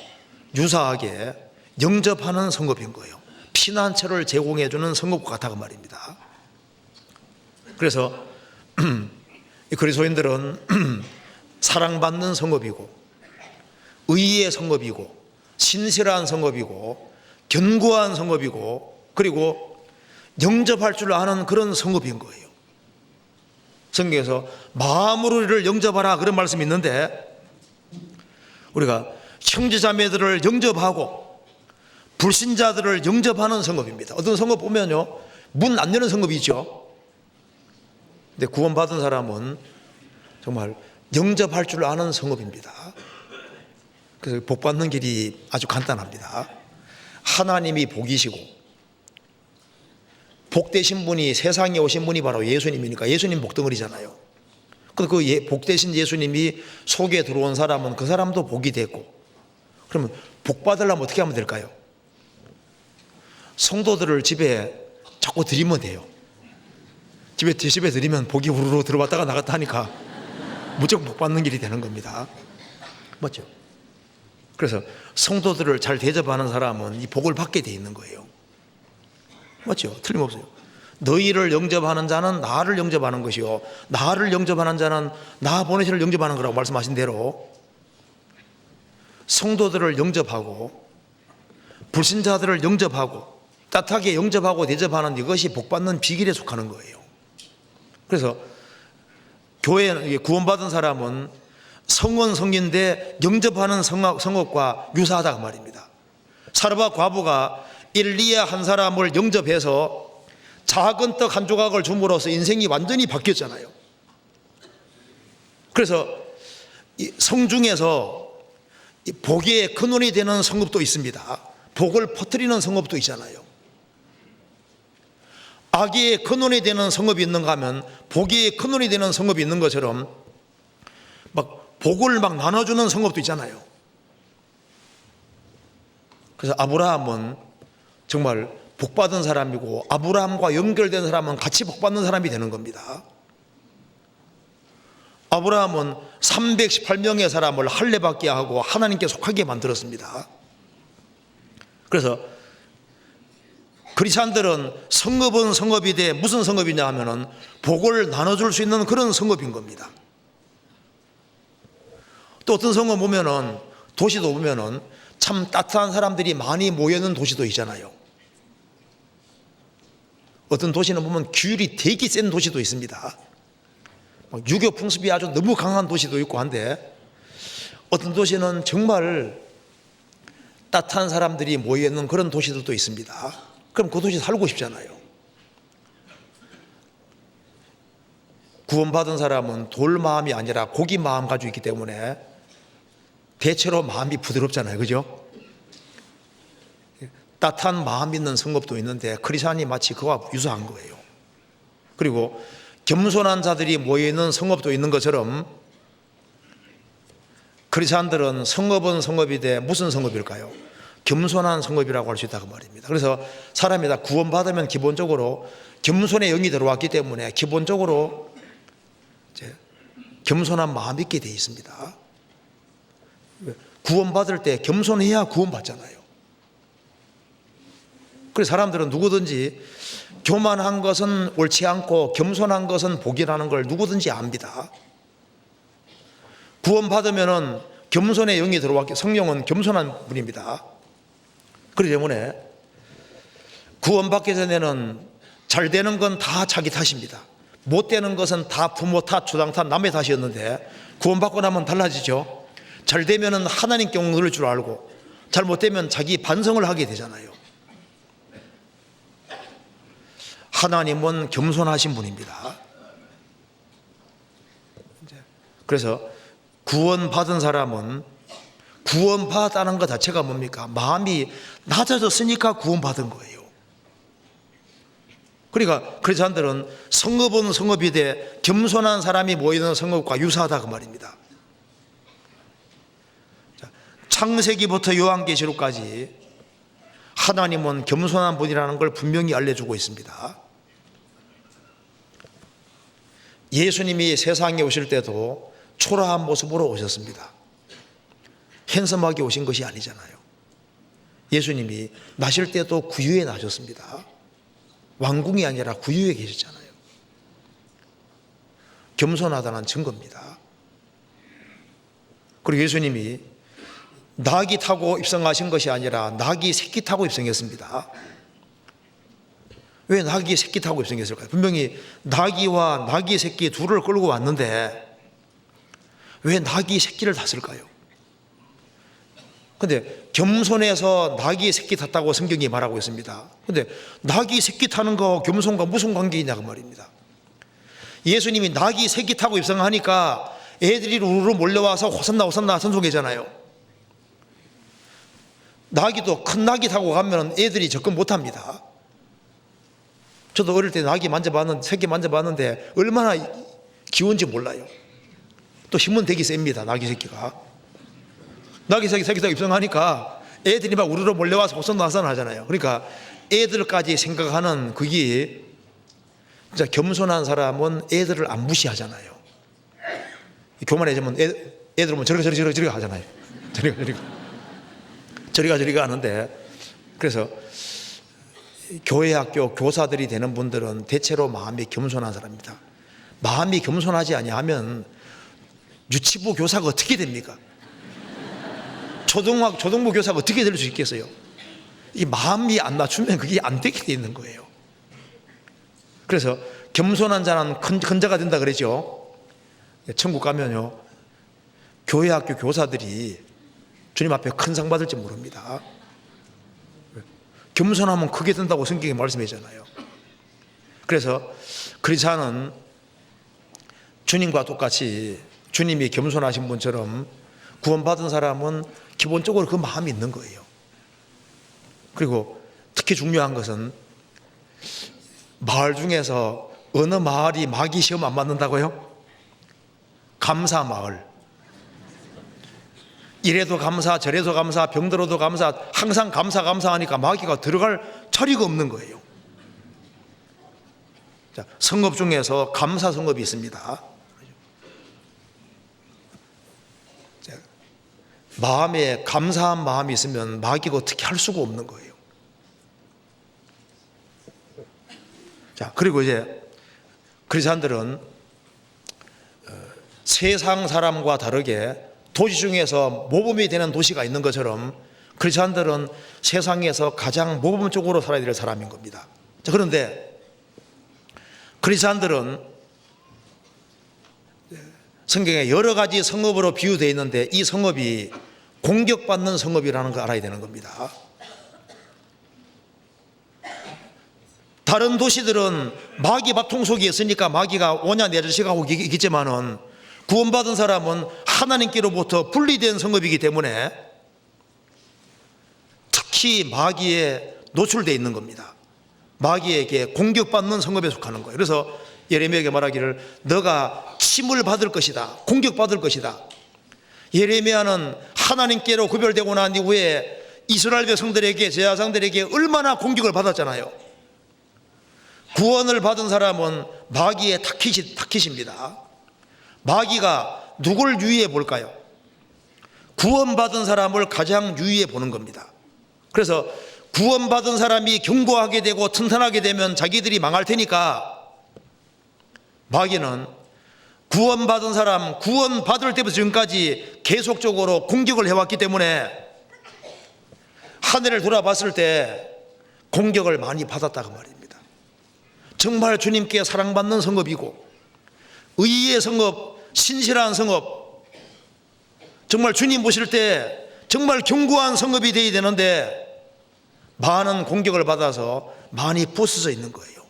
유사하게 영접하는 성읍인 거예요. 피난처를 제공해주는 성읍과 같아 그 말입니다. 그래서 그리스도인들은 사랑받는 성읍이고 의의 성읍이고 신실한 성읍이고 견고한 성읍이고 그리고 영접할 줄 아는 그런 성읍인 거예요. 성경에서 마음으로 이를 영접하라 그런 말씀이 있는데, 우리가 형제자매들을 영접하고 불신자들을 영접하는 성읍입니다. 어떤 성읍 보면요, 문 안 여는 성읍이 있죠. 근데 구원받은 사람은 정말 영접할 줄 아는 성읍입니다. 그래서 복 받는 길이 아주 간단합니다. 하나님이 복이시고 복되신 분이, 세상에 오신 분이 바로 예수님이니까 예수님 복덩어리잖아요. 그 복되신 예수님이 속에 들어온 사람은 그 사람도 복이 됐고, 그러면 복 받으려면 어떻게 하면 될까요? 성도들을 집에 자꾸 드리면 돼요. 집에 드리면 복이 우르르 들어왔다가 나갔다 하니까 무조건 복 받는 길이 되는 겁니다. 맞죠? 그래서 성도들을 잘 대접하는 사람은 이 복을 받게 돼 있는 거예요. 맞죠? 틀림없어요. 너희를 영접하는 자는 나를 영접하는 것이요, 나를 영접하는 자는 나 보내시를 영접하는 거라고 말씀하신 대로 성도들을 영접하고 불신자들을 영접하고 따뜻하게 영접하고 대접하는 이것이 복받는 비결에 속하는 거예요. 그래서 교회 구원받은 사람은 성원 성인데 영접하는 성읍과 유사하다 그 말입니다. 사르밧 과부가 엘리야 한 사람을 영접해서 작은 떡 한 조각을 줌으로써 인생이 완전히 바뀌었잖아요. 그래서 성 중에서 복의 근원이 되는 성읍도 있습니다. 복을 퍼뜨리는 성읍도 있잖아요. 악의 근원이 되는 성읍이 있는가 하면 복의 근원이 되는 성읍이 있는 것처럼 막 복을 막 나눠주는 성읍도 있잖아요. 그래서 아브라함은 정말 복받은 사람이고, 아브라함과 연결된 사람은 같이 복받는 사람이 되는 겁니다. 아브라함은 318명의 사람을 할례받게 하고 하나님께 속하게 만들었습니다. 그래서 크리스찬들은 성읍은 성읍이 돼 무슨 성읍이냐 하면은 복을 나눠줄 수 있는 그런 성읍인 겁니다. 또 어떤 성읍 보면은, 도시도 보면은 참 따뜻한 사람들이 많이 모여있는 도시도 있잖아요. 어떤 도시는 보면 규율이 되게 센 도시도 있습니다. 유교 풍습이 아주 너무 강한 도시도 있고 한데, 어떤 도시는 정말 따뜻한 사람들이 모여있는 그런 도시들도 있습니다. 그럼 그 도시 살고 싶잖아요. 구원받은 사람은 돌 마음이 아니라 고기 마음 가지고 있기 때문에 대체로 마음이 부드럽잖아요. 그죠? 따뜻한 마음 있는 성읍도 있는데 크리스찬이 마치 그와 유사한 거예요. 그리고 겸손한 자들이 모여있는 성읍도 있는 것처럼 크리스찬들은 성읍은 성읍이 돼 무슨 성읍일까요? 겸손한 성읍이라고 할 수 있다고 말입니다. 그래서 사람이 다 구원받으면 기본적으로 겸손의 영이 들어왔기 때문에 기본적으로 이제 겸손한 마음이 있게 되어 있습니다. 구원받을 때 겸손해야 구원받잖아요. 그래서 사람들은 누구든지 교만한 것은 옳지 않고 겸손한 것은 복이라는 걸 누구든지 압니다. 구원받으면은 겸손의 영이 들어왔기, 성령은 겸손한 분입니다. 그렇기 때문에 구원받기 전에는 잘 되는 건 다 자기 탓입니다. 못 되는 것은 다 부모 탓, 조상 탓, 남의 탓이었는데 구원받고 나면 달라지죠. 잘 되면은 하나님께 옹을 줄 알고, 잘못되면 자기 반성을 하게 되잖아요. 하나님은 겸손하신 분입니다. 그래서 구원받은 사람은 구원받았다는 것 자체가 뭡니까? 마음이 낮아졌으니까 구원받은 거예요. 그러니까 크리스찬들은 성읍은 성읍이 돼 겸손한 사람이 모이는 성읍과 유사하다 그 말입니다. 창세기부터 요한계시록까지 하나님은 겸손한 분이라는 걸 분명히 알려주고 있습니다. 예수님이 세상에 오실 때도 초라한 모습으로 오셨습니다. 핸섬하게 오신 것이 아니잖아요. 예수님이 나실 때도 구유에 나셨습니다. 왕궁이 아니라 구유에 계셨잖아요. 겸손하다는 증거입니다. 그리고 예수님이 낙이 타고 입성하신 것이 아니라 낙이 새끼 타고 입성했습니다. 왜 나귀 새끼 타고 입성했을까요? 분명히 나귀와 나귀 새끼 둘을 끌고 왔는데 왜 나귀 새끼를 탔을까요? 근데 겸손해서 나귀 새끼 탔다고 성경이 말하고 있습니다. 근데 나귀 새끼 타는 거 겸손과 무슨 관계이냐고 말입니다. 예수님이 나귀 새끼 타고 입성하니까 애들이 우르르 몰려와서 호산나 호산나 전송하잖아요. 나귀도 큰 나귀 타고 가면 애들이 접근 못합니다. 저도 어릴 때 나귀 새끼 만져봤는데 얼마나 귀여운지 몰라요. 또 힘은 되게 셉니다. 나귀 새끼가. 나귀 새끼 타고 입성하니까 애들이 막 우르르 몰려와서 호산나 호산나 하잖아요. 그러니까 애들까지 생각하는 그게 진짜 겸손한 사람은 애들을 안 무시하잖아요. 교만해지면 애들 오면 저리가 하잖아요. 저리가 하는데, 그래서 교회 학교 교사들이 되는 분들은 대체로 마음이 겸손한 사람입니다. 마음이 겸손하지 아니하면 유치부 교사가 어떻게 됩니까? 초등부 교사가 어떻게 될 수 있겠어요? 이 마음이 안 낮추면 그게 안 되게 돼 있는 거예요. 그래서 겸손한 자는 큰 자가 된다 그러죠. 천국 가면요, 교회 학교 교사들이 주님 앞에 큰 상 받을지 모릅니다. 겸손하면 크게 된다고 성경이 말씀하잖아요. 그래서 크리스찬은 주님과 똑같이 주님이 겸손하신 분처럼 구원받은 사람은 기본적으로 그 마음이 있는 거예요. 그리고 특히 중요한 것은 마을 중에서 어느 마을이 마귀 시험 안 받는다고요? 감사 마을. 이래도 감사, 저래도 감사, 병들어도 감사, 항상 감사하니까 마귀가 들어갈 자리가 없는 거예요. 자, 성읍 중에서 감사 성읍이 있습니다. 자, 마음에 감사한 마음이 있으면 마귀가 어떻게 할 수가 없는 거예요. 자, 그리고 이제 크리스찬들은 세상 사람과 다르게 도시 중에서 모범이 되는 도시가 있는 것처럼 크리스찬들은 세상에서 가장 모범적으로 살아야 될 사람인 겁니다. 자, 그런데 크리스찬들은 성경에 여러 가지 성읍으로 비유되어 있는데 이 성읍이 공격받는 성읍이라는 걸 알아야 되는 겁니다. 다른 도시들은 마귀 밥통 속에 있으니까 마귀가 오냐 내 자식 하고 있겠지만은 구원받은 사람은 하나님께로부터 분리된 성읍이기 때문에 특히 마귀에 노출되어 있는 겁니다. 마귀에게 공격받는 성읍에 속하는 거예요. 그래서 예레미야에게 말하기를 너가 침을 받을 것이다, 공격받을 것이다. 예레미야는 하나님께로 구별되고 난 이후에 이스라엘 백성들에게, 제사장들에게 얼마나 공격을 받았잖아요. 구원을 받은 사람은 마귀의 타깃입니다. 마귀가 누굴 유의해 볼까요? 구원받은 사람을 가장 유의해 보는 겁니다. 그래서 구원받은 사람이 견고하게 되고 튼튼하게 되면 자기들이 망할 테니까 마귀는 구원받은 사람, 구원받을 때부터 지금까지 계속적으로 공격을 해왔기 때문에 한 해를 돌아봤을 때 공격을 많이 받았다고 말입니다. 정말 주님께 사랑받는 성읍이고 의의 성읍, 신실한 성읍, 정말 주님 보실 때 정말 견고한 성읍이 되어야 되는데 많은 공격을 받아서 많이 부서져 있는 거예요.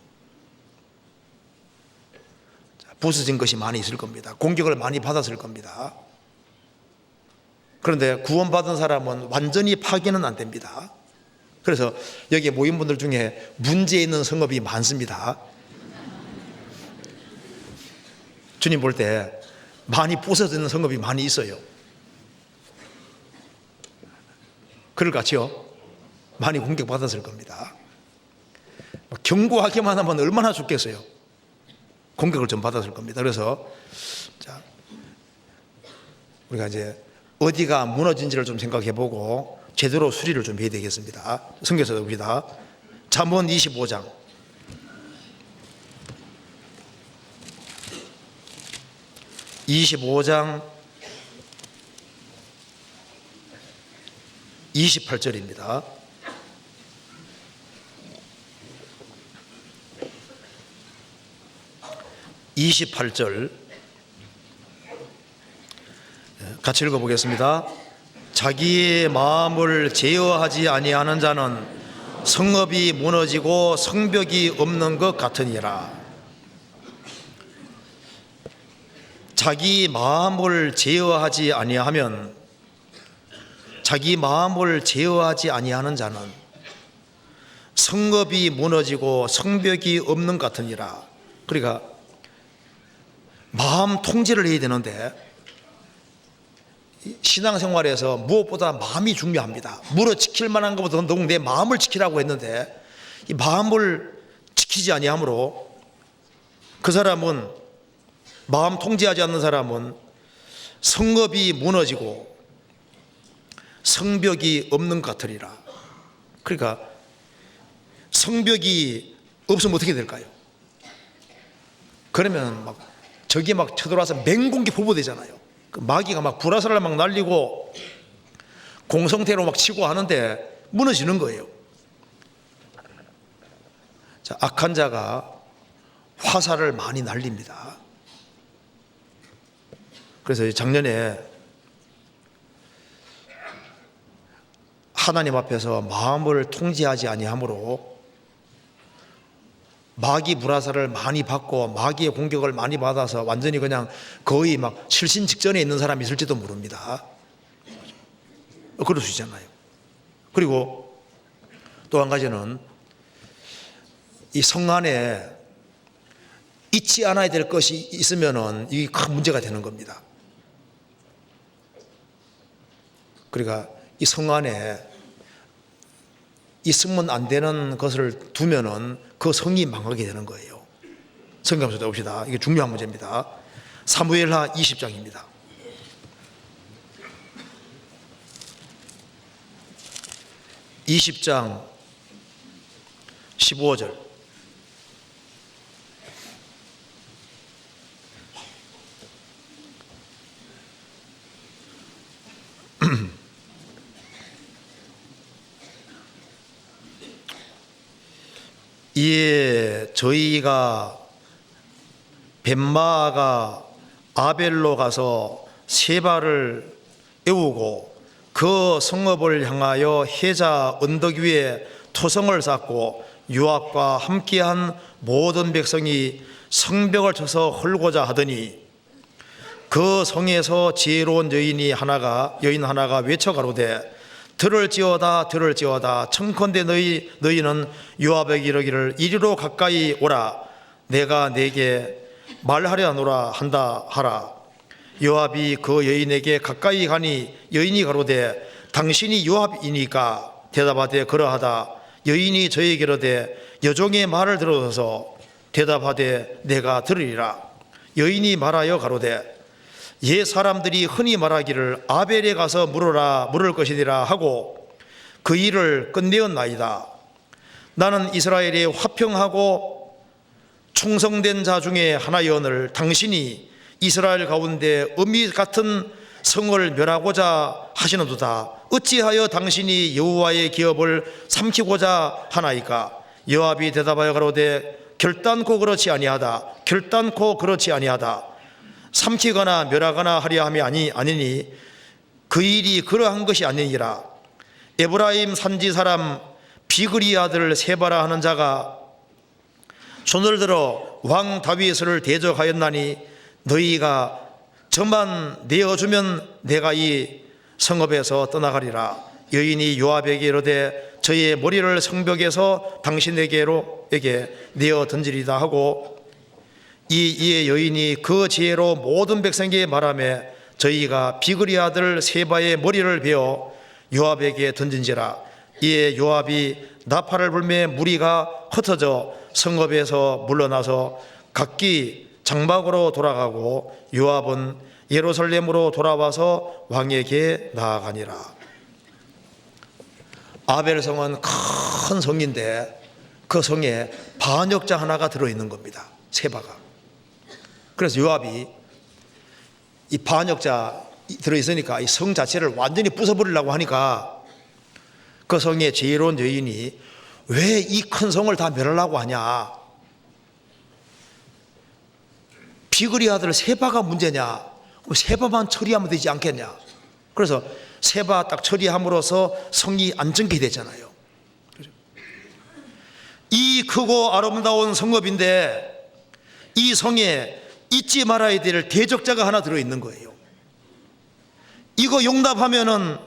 부서진 것이 많이 있을 겁니다. 공격을 많이 받았을 겁니다. 그런데 구원받은 사람은 완전히 파괴는 안 됩니다. 그래서 여기 모인 분들 중에 문제 있는 성읍이 많습니다. 주님 볼 때 많이 부서지는 성읍이 많이 있어요. 그럴 같이요. 많이 공격받았을 겁니다. 견고하기만 하면 얼마나 좋겠어요. 공격을 좀 받았을 겁니다. 그래서 자, 우리가 이제 어디가 무너진지를 좀 생각해보고 제대로 수리를 좀 해야 되겠습니다. 성경에서 봅니다. 잠언 25장 28절입니다. 28절 같이 읽어보겠습니다. 자기의 마음을 제어하지 아니하는 자는 성읍이 무너지고 성벽이 없는 것 같으니라. 자기 마음을 제어하지 아니하면, 자기 마음을 제어하지 아니하는 자는 성읍이 무너지고 성벽이 없는 것 같으니라. 그러니까 마음 통제를 해야 되는데, 신앙생활에서 무엇보다 마음이 중요합니다. 물어 지킬 만한 것보다 너무 내 마음을 지키라고 했는데, 이 마음을 지키지 아니하므로 그 사람은, 마음 통제하지 않는 사람은 성읍이 무너지고 성벽이 없는 것 같으리라. 그러니까 성벽이 없으면 어떻게 될까요? 그러면 막 적이 막 쳐들어와서 맹공기 보보되잖아요. 그 마귀가 막 불화살을 막 날리고 공성태로 막 치고 하는데 무너지는 거예요. 자, 악한 자가 화살을 많이 날립니다. 그래서 작년에 하나님 앞에서 마음을 통제하지 아니하므로 마귀 불화살을 많이 받고 마귀의 공격을 많이 받아서 완전히 그냥 거의 막 실신 직전에 있는 사람이 있을지도 모릅니다. 그럴 수 있잖아요. 그리고 또 한 가지는 이 성 안에 잊지 않아야 될 것이 있으면은 이게 큰 문제가 되는 겁니다. 그러니까 이 성 안에 있으면 안 되는 것을 두면은 그 성이 망하게 되는 거예요. 성경 한번 봅시다. 이게 중요한 문제입니다. 사무엘하 20장입니다. (20장) 15절. 이에 저희가 벳마아가 아벨로 가서 세바를 애우고 그 성읍을 향하여 해자 언덕 위에 토성을 쌓고 요압과 함께한 모든 백성이 성벽을 쳐서 헐고자 하더니 그 성에서 지혜로운 여인 하나가 외쳐 가로되 들을지어다 들을지어다 청컨대 너희는 요압에게 이르기를 이리로 가까이 오라 내가 내게 말하려 하노라 한다 하라. 요압이 그 여인에게 가까이 가니 여인이 가로되 당신이 요압이니까 대답하되 그러하다. 여인이 저에게 이르되 여종의 말을 들어서 대답하되 내가 들으리라. 여인이 말하여 가로되 옛 사람들이 흔히 말하기를 아벨에 가서 물을 것이니라 하고 그 일을 끝내었나이다. 나는 이스라엘의 화평하고 충성된 자 중에 하나여오늘 당신이 이스라엘 가운데 어미 같은 성을 멸하고자 하시는도다. 어찌하여 당신이 여호와의 기업을 삼키고자 하나이까? 요압이 대답하여 가로되 결단코 그렇지 아니하다. 삼키거나 멸하거나 하려 함이 아니니 그 일이 그러한 것이 아니니라. 에브라임 산지 사람 비그리 아들 세바라 하는 자가 손을 들어 왕 다윗을 대적하였나니 너희가 저만 내어주면 내가 이 성읍에서 떠나가리라. 여인이 요압에게 이르되 저의 머리를 성벽에서 당신에게 내어 던지리다 하고 이에 여인이 그 지혜로 모든 백성에게 말하며 저희가 비그리 아들 세바의 머리를 베어 요압에게 던진지라. 이에 요압이 나팔을 불매 무리가 흩어져 성읍에서 물러나서 각기 장막으로 돌아가고 요압은 예루살렘으로 돌아와서 왕에게 나아가니라. 아벨성은 큰 성인데 그 성에 반역자 하나가 들어있는 겁니다. 세바가. 그래서 요압이 이 반역자 들어있으니까 이 성 자체를 완전히 부숴버리려고 하니까 그 성의 지혜로운 여인이 왜 이 큰 성을 다 멸하려고 하냐, 비거리 아들 세바가 문제냐? 세바만 처리하면 되지 않겠냐? 그래서 세바 딱 처리함으로써 성이 안정이 되잖아요. 이 크고 아름다운 성읍인데 이 성에 잊지 말아야 될 대적자가 하나 들어있는 거예요. 이거 용납하면은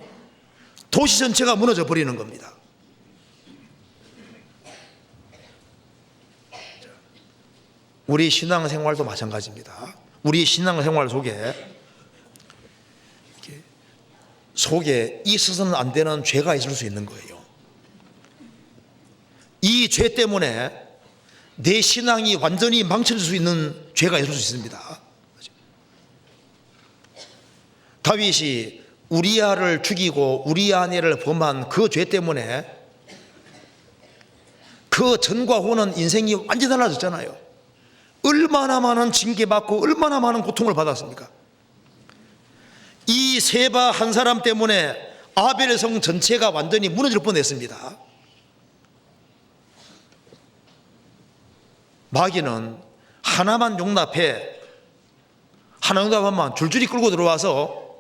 도시 전체가 무너져 버리는 겁니다. 우리 신앙생활도 마찬가지입니다. 우리 신앙생활 속에 있어서는 안 되는 죄가 있을 수 있는 거예요. 이 죄 때문에 내 신앙이 완전히 망쳐질 수 있는 죄가 있을 수 있습니다. 다윗이 우리아를 죽이고 우리아 아내를 범한 그 죄 때문에 그 전과 후는 인생이 완전히 달라졌잖아요. 얼마나 많은 징계받고 얼마나 많은 고통을 받았습니까? 이 세바 한 사람 때문에 아벨의 성 전체가 완전히 무너질 뻔했습니다. 마귀는 하나만 용납해, 하나 용납하면 줄줄이 끌고 들어와서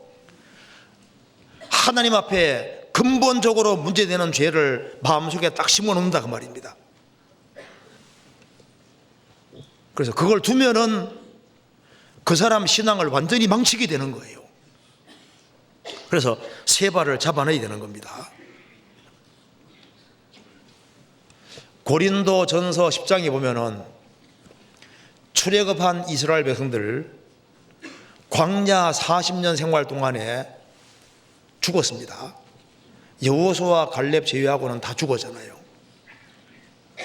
하나님 앞에 근본적으로 문제되는 죄를 마음속에 딱 심어놓는다 그 말입니다. 그래서 그걸 두면은 그 사람 신앙을 완전히 망치게 되는 거예요. 그래서 세바를 잡아내야 되는 겁니다. 고린도 전서 10장에 보면은 출애굽한 이스라엘 백성들 광야 40년 생활 동안에 죽었습니다. 여호수아 갈렙 제외하고는 다 죽었잖아요.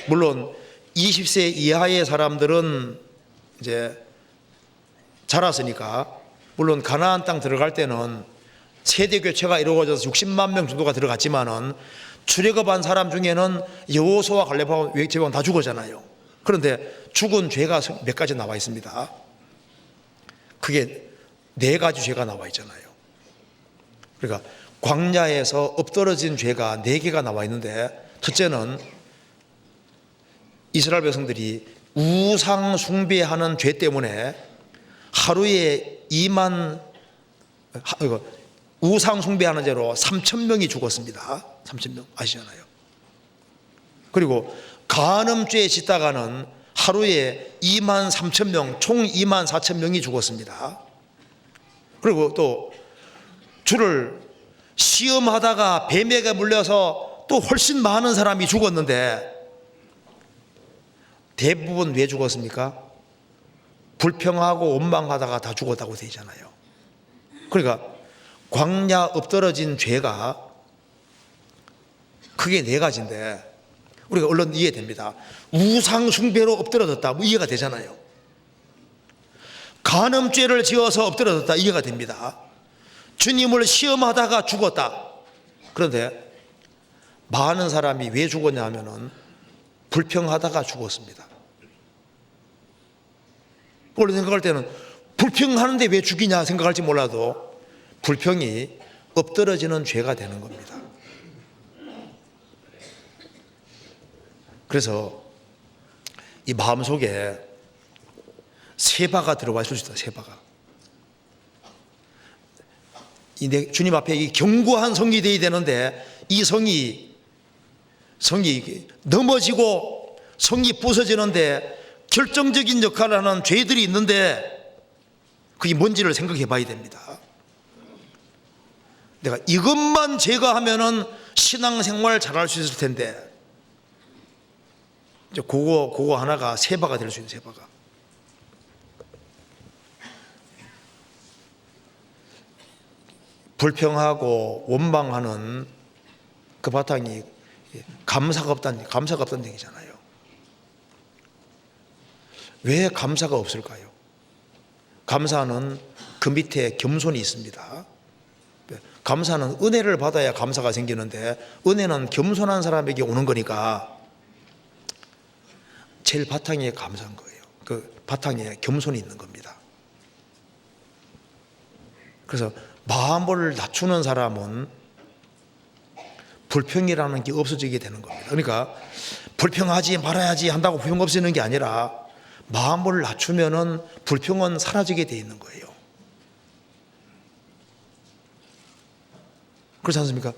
물론 20세 이하의 사람들은 이제 자랐으니까 물론 가나안 땅 들어갈 때는 세대 교체가 이루어져서 60만 명 정도가 들어갔지만은 출애굽한 사람 중에는 여호수아 갈렙하고 제외하고는 다 죽었잖아요. 그런데 죽은 죄가 몇 가지 나와 있습니다. 그게 4가지 죄가 나와 있잖아요. 그러니까 광야에서 엎드러진 죄가 4개가 나와 있는데, 첫째는 이스라엘 백성들이 우상 숭배하는 죄 때문에 하루에 우상 숭배하는 죄로 3,000명이 죽었습니다. 3,000명 아시잖아요. 그리고 간음죄에 짓다가는 하루에 23,000명, 총 24,000명이 죽었습니다. 그리고 또 주를 시험하다가 뱀에게 물려서 또 훨씬 많은 사람이 죽었는데, 대부분 왜 죽었습니까? 불평하고 원망하다가 다 죽었다고 되잖아요. 그러니까 광야 엎드러진 죄가 크게 4가지인데 우리가 얼른 이해됩니다. 우상 숭배로 엎드러졌다, 뭐 이해가 되잖아요. 간음죄를 지어서 엎드러졌다, 이해가 됩니다. 주님을 시험하다가 죽었다. 그런데 많은 사람이 왜 죽었냐 하면은 불평하다가 죽었습니다. 원래 생각할 때는 불평하는데 왜 죽이냐 생각할지 몰라도 불평이 엎드러지는 죄가 되는 겁니다. 그래서 이 마음속에 세바가 들어와 있을 수 있다. 세바가 주님 앞에 이 견고한 성이 되어야 되는데, 이 성이 넘어지고 성이 부서지는데 결정적인 역할을 하는 죄들이 있는데 그게 뭔지를 생각해 봐야 됩니다. 내가 이것만 제거하면은 신앙생활 잘할 수 있을 텐데, 이제 그거 하나가 세바가 될 수 있는 세바가. 불평하고 원망하는 그 바탕이 감사가 없다는 얘기잖아요. 왜 감사가 없을까요? 감사는 그 밑에 겸손이 있습니다. 감사는 은혜를 받아야 감사가 생기는데, 은혜는 겸손한 사람에게 오는 거니까 제일 바탕에 감사한 거예요. 그 바탕에 겸손이 있는 겁니다. 그래서 마음을 낮추는 사람은 불평이라는 게 없어지게 되는 겁니다. 그러니까 불평하지 말아야지 한다고 불평 없어지는 게 아니라 마음을 낮추면은 불평은 사라지게 돼 있는 거예요. 그렇지 않습니까?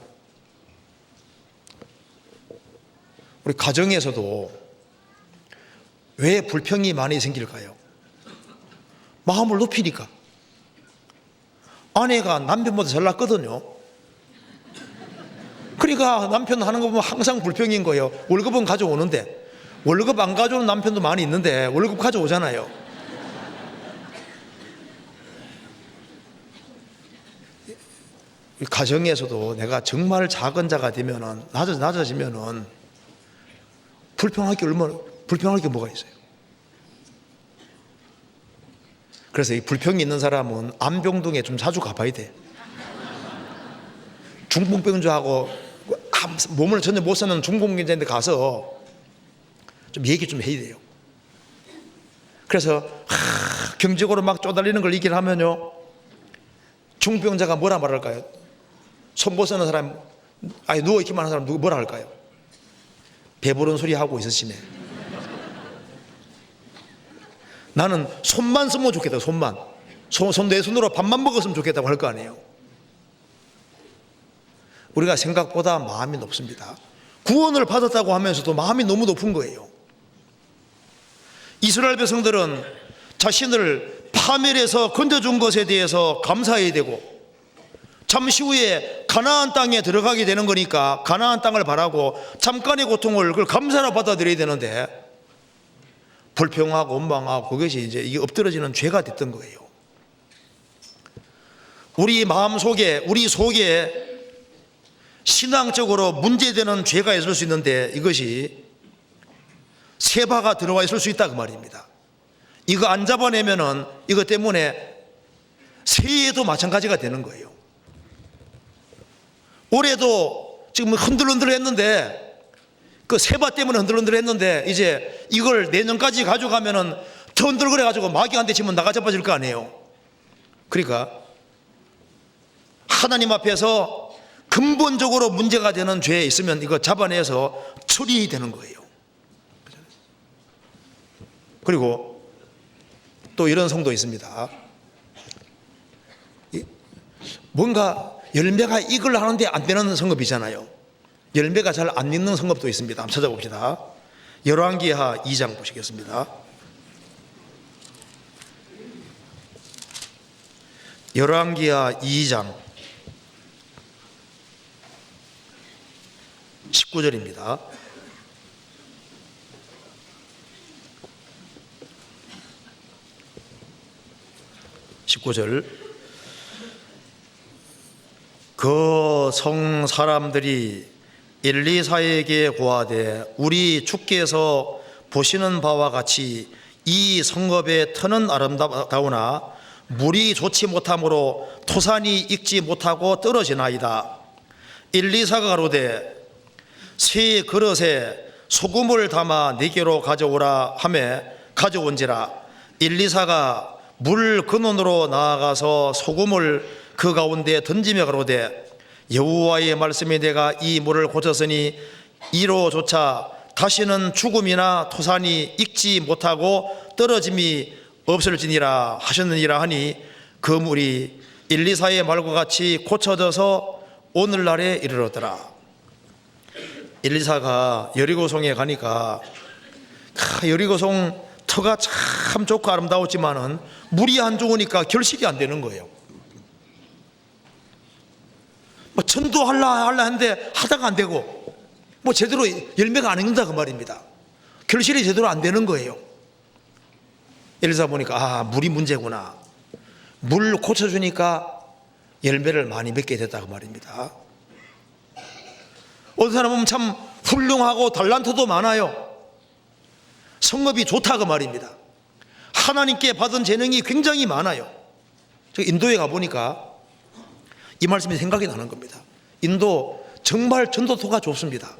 우리 가정에서도 왜 불평이 많이 생길까요? 마음을 높이니까. 아내가 남편보다 잘났거든요. 그러니까 남편 하는 거 보면 항상 불평인 거예요. 월급은 가져오는데, 월급 안 가져오는 남편도 많이 있는데 월급 가져오잖아요. 가정에서도 내가 정말 작은 자가 되면은, 낮아지면은 불평할 게 뭐가 있어요? 그래서 이 불평이 있는 사람은 안병동에 좀 자주 가봐야 돼. 중풍병자하고 몸을 전혀 못 쓰는 중풍병자인데 가서 좀 얘기 좀 해야 돼요. 그래서 경제적으로 막 쪼달리는 걸 얘기를 하면요, 중풍병자가 뭐라 말할까요? 손 못 쓰는 사람, 아니 누워있기만 하는 사람 뭐라 할까요? 배부른 소리 하고 있으시네. 나는 손만 쓰면 좋겠다. 손만. 내 손으로 밥만 먹었으면 좋겠다고 할 거 아니에요. 우리가 생각보다 마음이 높습니다. 구원을 받았다고 하면서도 마음이 너무 높은 거예요. 이스라엘 백성들은 자신을 파멸해서 건져준 것에 대해서 감사해야 되고, 잠시 후에 가나안 땅에 들어가게 되는 거니까 가나안 땅을 바라고 잠깐의 고통을 그걸 감사로 받아들여야 되는데, 불평하고 원망하고 그것이 이제 이게 엎드러지는 죄가 됐던 거예요. 우리 마음 속에, 우리 속에 신앙적으로 문제되는 죄가 있을 수 있는데, 이것이 세바가 들어와 있을 수 있다 그 말입니다. 이거 안 잡아내면은 이것 때문에 새해에도 마찬가지가 되는 거예요. 올해도 지금 흔들흔들 했는데, 그 세바 때문에 흔들흔들 했는데, 이제 이걸 내년까지 가져가면은 더 흔들거려 가지고 마귀한테 치면 나가 자빠질 거 아니에요. 그러니까 하나님 앞에서 근본적으로 문제가 되는 죄에 있으면 이거 잡아내서 처리되는 거예요. 그리고 또 이런 성도 있습니다. 뭔가 열매가 이걸 하는데 안 되는 성읍이잖아요. 열매가 잘 안 있는 성읍도 있습니다. 한번 찾아봅시다. 열왕기하 2장 보시겠습니다. 열왕기하 2장 19절입니다. 그 성 사람들이 엘리사에게 고하되, 우리 주께서 보시는 바와 같이 이 성읍의 터는 아름다우나 물이 좋지 못하므로 토산이 익지 못하고 떨어지나이다. 엘리사가 가로되, 새 그릇에 소금을 담아 내게로 가져오라 하매 가져온지라. 엘리사가 물 근원으로 나아가서 소금을 그 가운데 던지며 가로되, 여호와의 말씀이 내가 이 물을 고쳤으니 이로조차 다시는 죽음이나 토산이 익지 못하고 떨어짐이 없을지니라 하셨느니라 하니, 그 물이 엘리사의 말과 같이 고쳐져서 오늘날에 이르렀더라. 엘리사가 여리고성에 가니까 여리고성 터가 참 좋고 아름다웠지만은 물이 안 좋으니까 결실이 안 되는 거예요. 뭐 전도할라 했는데 하다가 안 되고, 뭐 제대로 열매가 안 익는다 그 말입니다. 결실이 제대로 안 되는 거예요. 엘리사 보니까 물이 문제구나. 물 고쳐주니까 열매를 많이 맺게 됐다 그 말입니다. 어떤 사람은 참 훌륭하고 달란트도 많아요. 성읍이 좋다 그 말입니다. 하나님께 받은 재능이 굉장히 많아요. 저 인도에 가보니까 이 말씀이 생각이 나는 겁니다. 인도 정말 전도토가 좋습니다.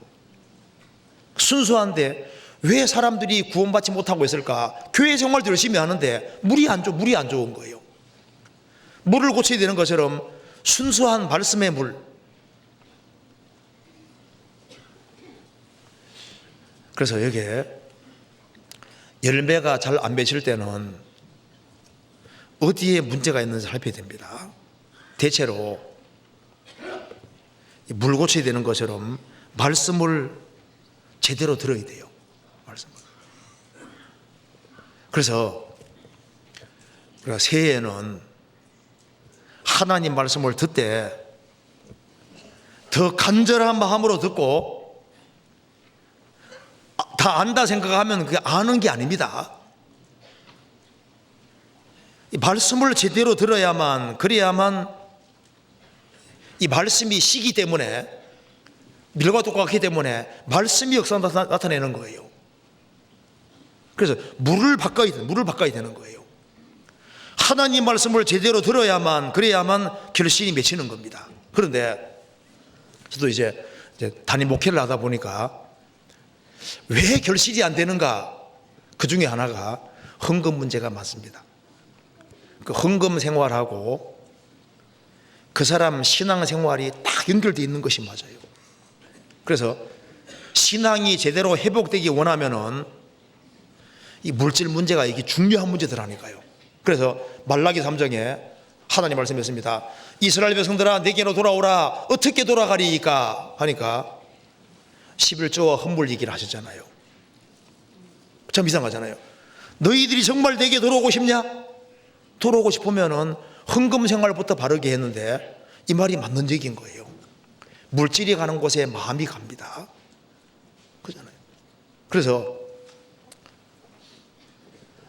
순수한데 왜 사람들이 구원받지 못하고 있을까? 교회 생활도 열심히 하는데 물이 안 좋은 거예요. 물을 고쳐야 되는 것처럼 순수한 말씀의 물. 그래서 여기에 열매가 잘 안 맺힐 때는 어디에 문제가 있는지 살펴야 됩니다. 대체로 물 고쳐야 되는 것처럼 말씀을 제대로 들어야 돼요. 말씀을. 그래서 우리가 새해에는 하나님 말씀을 듣되 더 간절한 마음으로 듣고, 다 안다 생각하면 그게 아는 게 아닙니다. 이 말씀을 제대로 들어야만, 그래야만 이 말씀이 시기 때문에, 밀과 똑같기 때문에 말씀이 역사 나타내는 거예요. 그래서 물을 바꿔야 되는 거예요. 하나님 말씀을 제대로 들어야만, 그래야만 결실이 맺히는 겁니다. 그런데 저도 이제 담임 목회를 하다 보니까 왜 결실이 안 되는가, 그 중에 하나가 헌금 문제가 많습니다. 그 헌금 생활하고 그 사람 신앙 생활이 딱 연결되어 있는 것이 맞아요. 그래서 신앙이 제대로 회복되기 원하면은 이 물질 문제가 이게 중요한 문제들하니까요. 그래서 말라기 3장에 하나님 말씀했습니다. 이스라엘 백성들아 내게로 돌아오라. 어떻게 돌아가리이까 하니까 11조와 헌물 얘기를 하셨잖아요. 참 이상하잖아요. 너희들이 정말 내게 돌아오고 싶냐? 돌아오고 싶으면은 헌금 생활부터 바르게 했는데, 이 말이 맞는 얘기인 거예요. 물질이 가는 곳에 마음이 갑니다. 그잖아요. 그래서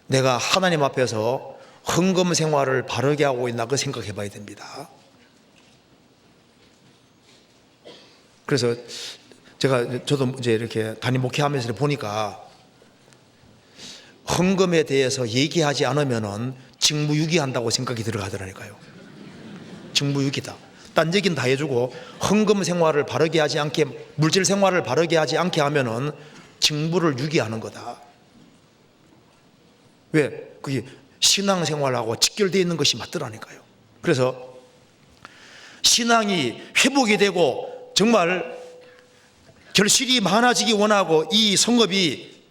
내가 하나님 앞에서 헌금 생활을 바르게 하고 있나 그 생각해 봐야 됩니다. 그래서 저도 이제 이렇게 담임 목회하면서 보니까 헌금에 대해서 얘기하지 않으면은 직무유기한다고 생각이 들어가더라니까요. 직무유기다. 딴 얘기는 다 해주고 헌금 생활을 바르게 하지 않게, 물질 생활을 바르게 하지 않게 하면은 직무를 유기하는 거다. 왜? 그게 신앙생활하고 직결되어 있는 것이 맞더라니까요. 그래서 신앙이 회복이 되고 정말 결실이 많아지기 원하고, 이 성읍이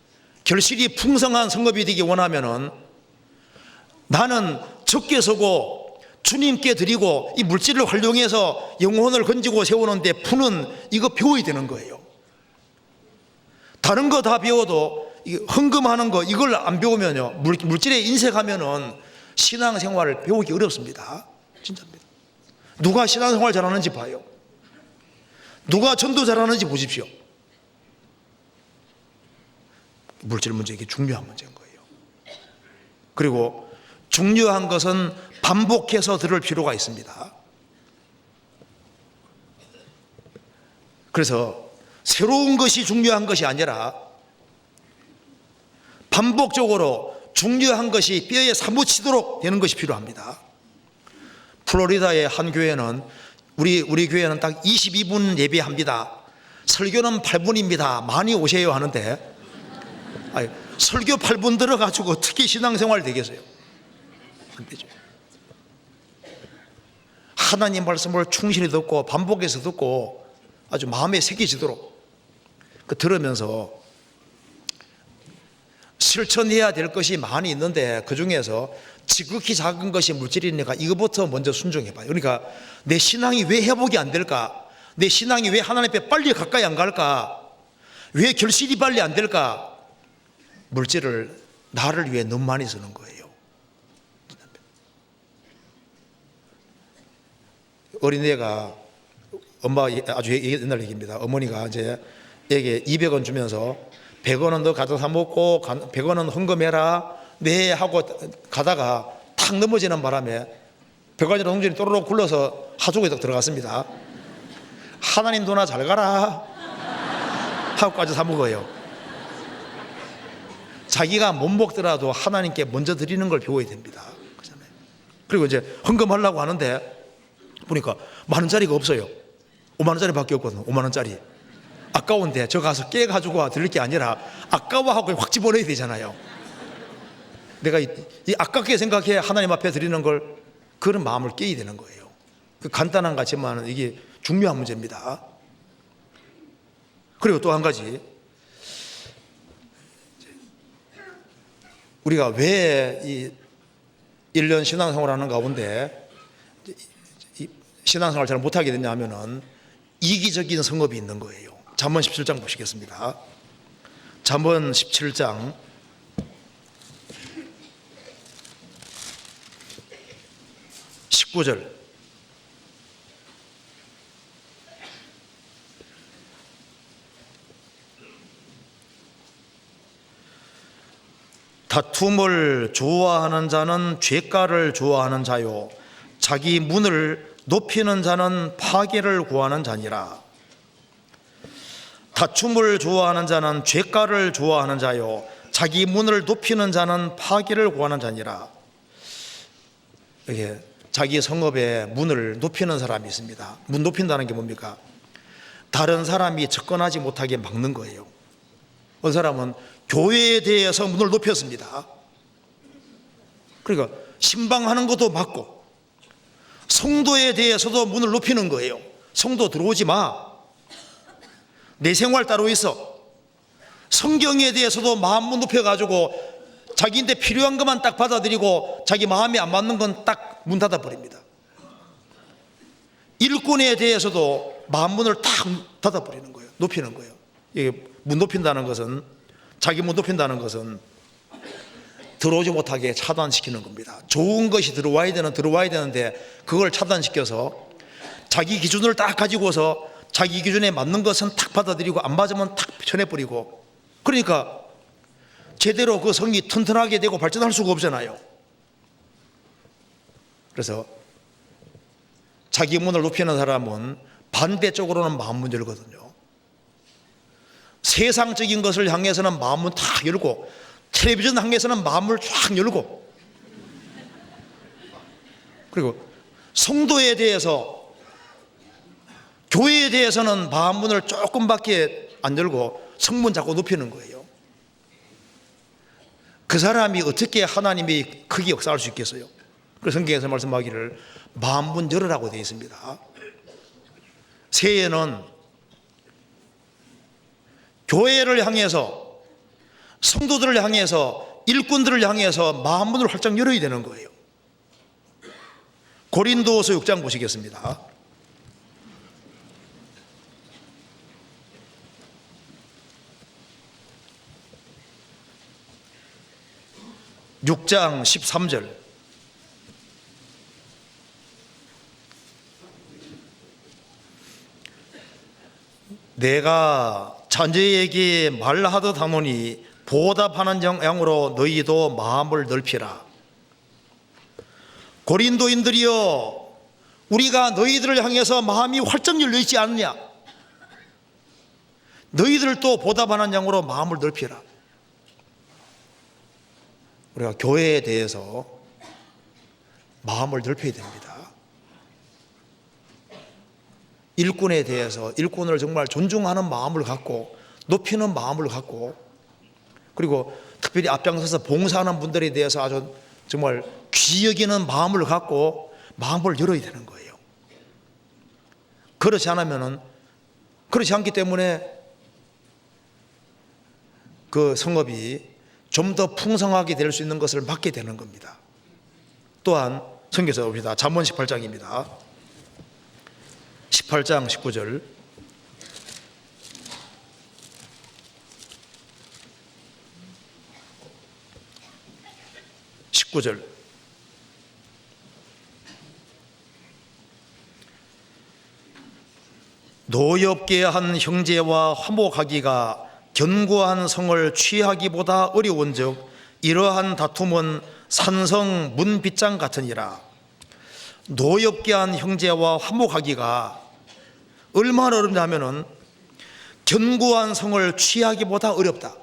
결실이 풍성한 성읍이 되기 원하면은 나는 적게 서고 주님께 드리고 이 물질을 활용해서 영혼을 건지고 세우는데 푸는, 이거 배워야 되는 거예요. 다른 거 다 배워도 헌금하는 거 이걸 안 배우면요, 물질에 인색하면은 신앙생활을 배우기 어렵습니다. 진짜입니다. 누가 신앙생활 잘하는지 봐요. 누가 전도 잘하는지 보십시오. 물질 문제, 이게 중요한 문제인 거예요. 그리고 중요한 것은 반복해서 들을 필요가 있습니다. 그래서 새로운 것이 중요한 것이 아니라 반복적으로 중요한 것이 뼈에 사무치도록 되는 것이 필요합니다. 플로리다의 한 교회는 우리 교회는 딱 22분 예배합니다. 설교는 8분입니다. 많이 오세요 하는데, 설교 8분 들어가지고 어떻게 신앙생활 되겠어요? 안 되죠. 하나님 말씀을 충실히 듣고 반복해서 듣고 아주 마음에 새겨지도록 들으면서 실천해야 될 것이 많이 있는데, 그 중에서 지극히 작은 것이 물질이니까 이것부터 먼저 순종해봐요. 그러니까 내 신앙이 왜 회복이 안 될까? 내 신앙이 왜 하나님 앞에 빨리 가까이 안 갈까? 왜 결실이 빨리 안 될까? 물질을 나를 위해 너무 많이 쓰는 거예요. 어린애가, 엄마가 아주 옛날 얘기입니다. 어머니가 이제 애에게 200원 주면서 100원은 너 가져다 사 먹고 100원은 헌금해라 네 하고 가다가 탁 넘어지는 바람에 벽가지로 동전이 또르륵 굴러서 하수구에 들어갔습니다. 하나님 도나 잘 가라 하고까지 사 먹어요. 자기가 못 먹더라도 하나님께 먼저 드리는 걸 배워야 됩니다. 그리고 이제 헌금하려고 하는데 보니까 10,000원짜리가 없어요. 50,000원짜리 밖에 없거든요. 50,000원짜리. 아까운데 저 가서 깨가지고 드릴 게 아니라 아까워하고 확 집어넣어야 되잖아요. 내가 이 아깝게 생각해 하나님 앞에 드리는 걸, 그런 마음을 깨야 되는 거예요. 그 간단한 같지만 이게 중요한 문제입니다. 그리고 또 한 가지, 우리가 왜 이 1년 신앙생활 하는 가운데 신앙생활 잘 못하게 됐냐 하면은 이기적인 성업이 있는 거예요. 잠언 17장 보시겠습니다. 잠언 17장 19절. 다툼을 좋아하는 자는 죄가를 좋아하는 자요, 자기 문을 높이는 자는 파괴를 구하는 자니라. 다툼을 좋아하는 자는 죄가를 좋아하는 자요, 자기 문을 높이는 자는 파괴를 구하는 자니라. 이게 자기 성읍의 문을 높이는 사람이 있습니다. 문 높인다는 게 뭡니까? 다른 사람이 접근하지 못하게 막는 거예요. 어떤 사람은 교회에 대해서 문을 높였습니다. 그러니까 신방하는 것도 막고, 성도에 대해서도 문을 높이는 거예요. 성도 들어오지 마, 내 생활 따로 있어. 성경에 대해서도 마음 문 높여가지고 자기한테 필요한 것만 딱 받아들이고 자기 마음에 안 맞는 건 딱 문 닫아버립니다. 일꾼에 대해서도 마음 문을 딱 닫아버리는 거예요. 높이는 거예요. 이게 문 높인다는 것은, 자기 문 높인다는 것은 들어오지 못하게 차단시키는 겁니다. 좋은 것이 들어와야 되는데 그걸 차단시켜서 자기 기준을 딱 가지고서 자기 기준에 맞는 것은 탁 받아들이고 안 맞으면 탁 쳐내버리고, 그러니까 제대로 그 성이 튼튼하게 되고 발전할 수가 없잖아요. 그래서 자기 문을 높이는 사람은 반대쪽으로는 마음 문 열거든요. 세상적인 것을 향해서는 마음을 탁 열고, 텔레비전 향해서는 마음을 쫙 열고, 그리고 성도에 대해서, 교회에 대해서는 마음 문을 조금밖에 안 열고 성문 자꾸 높이는 거예요. 그 사람이 어떻게 하나님이 크게 역사할 수 있겠어요? 그래서 성경에서 말씀하기를 마음 문 열으라고 되어 있습니다. 새해에는 교회를 향해서, 성도들을 향해서, 일꾼들을 향해서 마음 문을 활짝 열어야 되는 거예요. 고린도서 6장 보시겠습니다. 6장 13절. 내가 자녀에게 말하듯 하노니 보답하는 양으로 너희도 마음을 넓히라. 고린도인들이여, 우리가 너희들을 향해서 마음이 활짝 열려 있지 않느냐? 너희들도 보답하는 양으로 마음을 넓히라. 우리가 교회에 대해서 마음을 넓혀야 됩니다. 일꾼에 대해서, 일꾼을 정말 존중하는 마음을 갖고, 높이는 마음을 갖고, 그리고 특별히 앞장서서 봉사하는 분들에 대해서 아주 정말 귀히 여기는 마음을 갖고 마음을 열어야 되는 거예요. 그렇지 않기 때문에 그 성업이 좀 더 풍성하게 될 수 있는 것을 막게 되는 겁니다. 또한 성경에서 봅시다. 잠언 18장입니다. 18장 19절. 노엽게 한 형제와 화목하기가 견고한 성을 취하기보다 어려운즉 이러한 다툼은 산성 문빗장 같으니라. 노엽게 한 형제와 화목하기가 얼마나 어렵냐면은 견고한 성을 취하기보다 어렵다.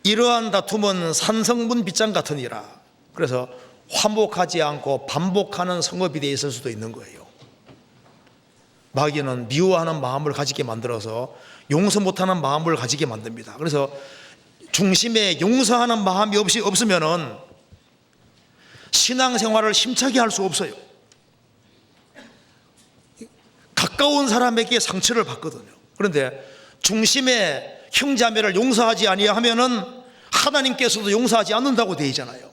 이러한 다툼은 산성문 빗장 같으니라. 그래서 화목하지 않고 반복하는 성업이 되어 있을 수도 있는 거예요. 마귀는 미워하는 마음을 가지게 만들어서 용서 못하는 마음을 가지게 만듭니다. 그래서 중심에 용서하는 마음이 없으면은 신앙생활을 힘차게 할 수 없어요. 가까운 사람에게 상처를 받거든요. 그런데 중심에 형제자매를 용서하지 아니하면은 하나님께서도 용서하지 않는다고 되어 있잖아요.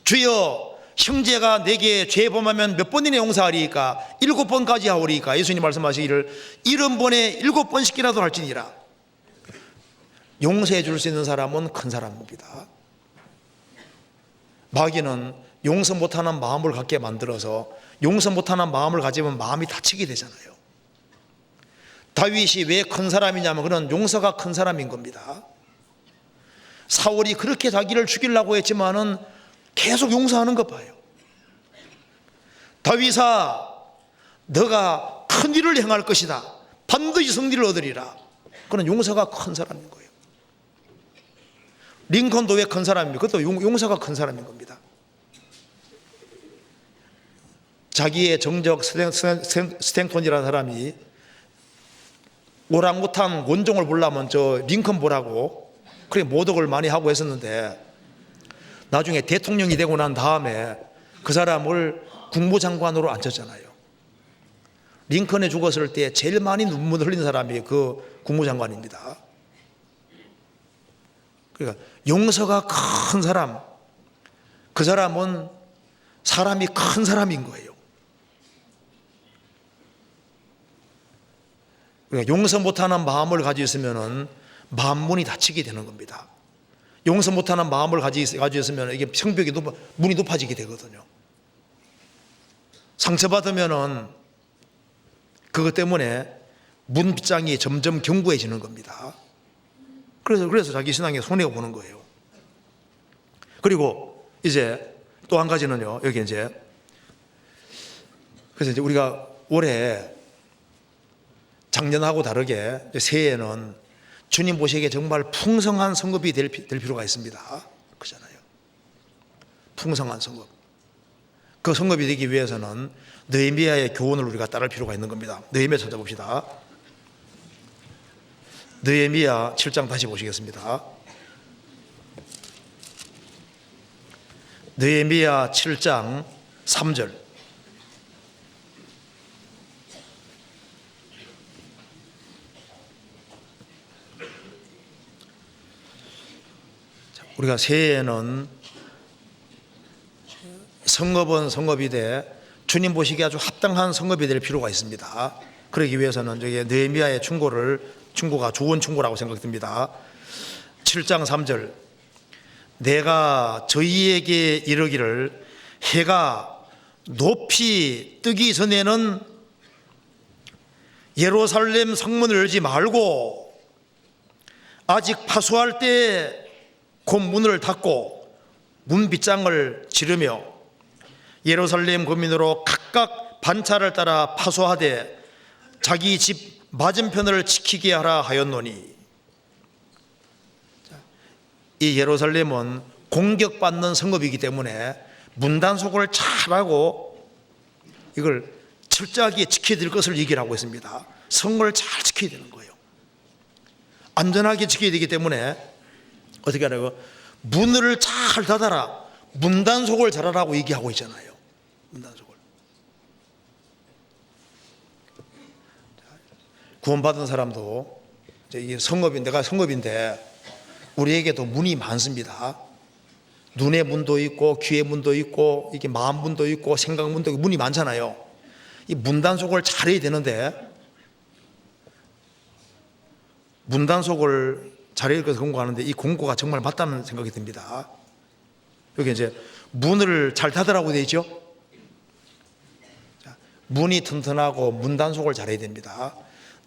주여 형제가 내게 죄 범하면 몇 번이나 용서하리이까? 7번까지 하오리이까? 예수님 말씀하시기를 70번에 7번씩이라도 할지니라. 용서해 줄 수 있는 사람은 큰 사람입니다. 마귀는 용서 못하는 마음을 갖게 만들어서 용서 못하는 마음을 가지면 마음이 다치게 되잖아요. 다윗이 왜 큰 사람이냐면 그는 용서가 큰 사람인 겁니다. 사울이 그렇게 자기를 죽이려고 했지만은 계속 용서하는 것 봐요. 다윗아, 너가 큰 일을 행할 것이다. 반드시 승리를 얻으리라. 그는 용서가 큰 사람인 거예요. 링컨도 왜 큰 사람입니까? 그것도 용서가 큰 사람인 겁니다. 자기의 정적 스탠톤이라는 사람이 오랑우탄 원종을 보려면 저 링컨 보라고 그렇게 모독을 많이 하고 했었는데, 나중에 대통령이 되고 난 다음에 그 사람을 국무장관으로 앉혔잖아요. 링컨이 죽었을 때 제일 많이 눈물을 흘린 사람이 그 국무장관입니다. 그러니까 용서가 큰 사람, 그 사람은 사람이 큰 사람인 거예요. 그러니까 용서 못하는 마음을 가지고 있으면 만문이 닫히게 되는 겁니다. 용서 못하는 마음을 가지고 있으면 이게 성벽이 문이 높아지게 되거든요. 상처받으면 그것 때문에 문빗장이 점점 견고해지는 겁니다. 그래서 자기 신앙에 손해가 보는 거예요. 그리고 이제 또 한 가지는요, 여기 그래서 이제 우리가 올해 작년하고 다르게 새해에는 주님 보시기에 정말 풍성한 성급이 될 필요가 있습니다. 그잖아요. 풍성한 성급. 그 성급이 되기 위해서는 느헤미야의 교훈을 우리가 따를 필요가 있는 겁니다. 느헤미야 찾아봅시다. 느헤미야 7장 다시 보시겠습니다. 느헤미야 7장 3절. 우리가 새해에는 성읍은 성읍이되 주님 보시기에 아주 합당한 성읍이 될 필요가 있습니다. 그러기 위해서는 저기 느헤미야의 충고가 좋은 충고라고 생각됩니다. 7장 3절. 내가 저희에게 이르기를 해가 높이 뜨기 전에는 예루살렘 성문을 열지 말고 아직 파수할 때 곧 문을 닫고 문빗장을 지르며 예루살렘 거민으로 각각 반차를 따라 파수하되 자기 집 맞은편을 지키게 하라 하였노니. 이 예루살렘은 공격받는 성읍이기 때문에 문단속을 잘하고 이걸 철저하게 지켜야 될 것을 얘기를 하고 있습니다. 성을 잘 지켜야 되는 거예요. 안전하게 지켜야 되기 때문에 어떻게 하라고? 문을 잘 닫아라. 문단속을 잘하라고 얘기하고 있잖아요. 문단속을. 구원받은 사람도 이게 내가 성읍인데 우리에게도 문이 많습니다. 눈의 문도 있고 귀의 문도 있고 이게 마음 문도 있고 생각 문도 있고 문이 많잖아요. 이 문단속을 잘해야 되는데 문단속을 잘해야 것을 공고하는데 이 공고가 정말 맞다는 생각이 듭니다. 여기 문을 잘 닫으라고 되어 있죠. 문이 튼튼하고 문단속을 잘해야 됩니다.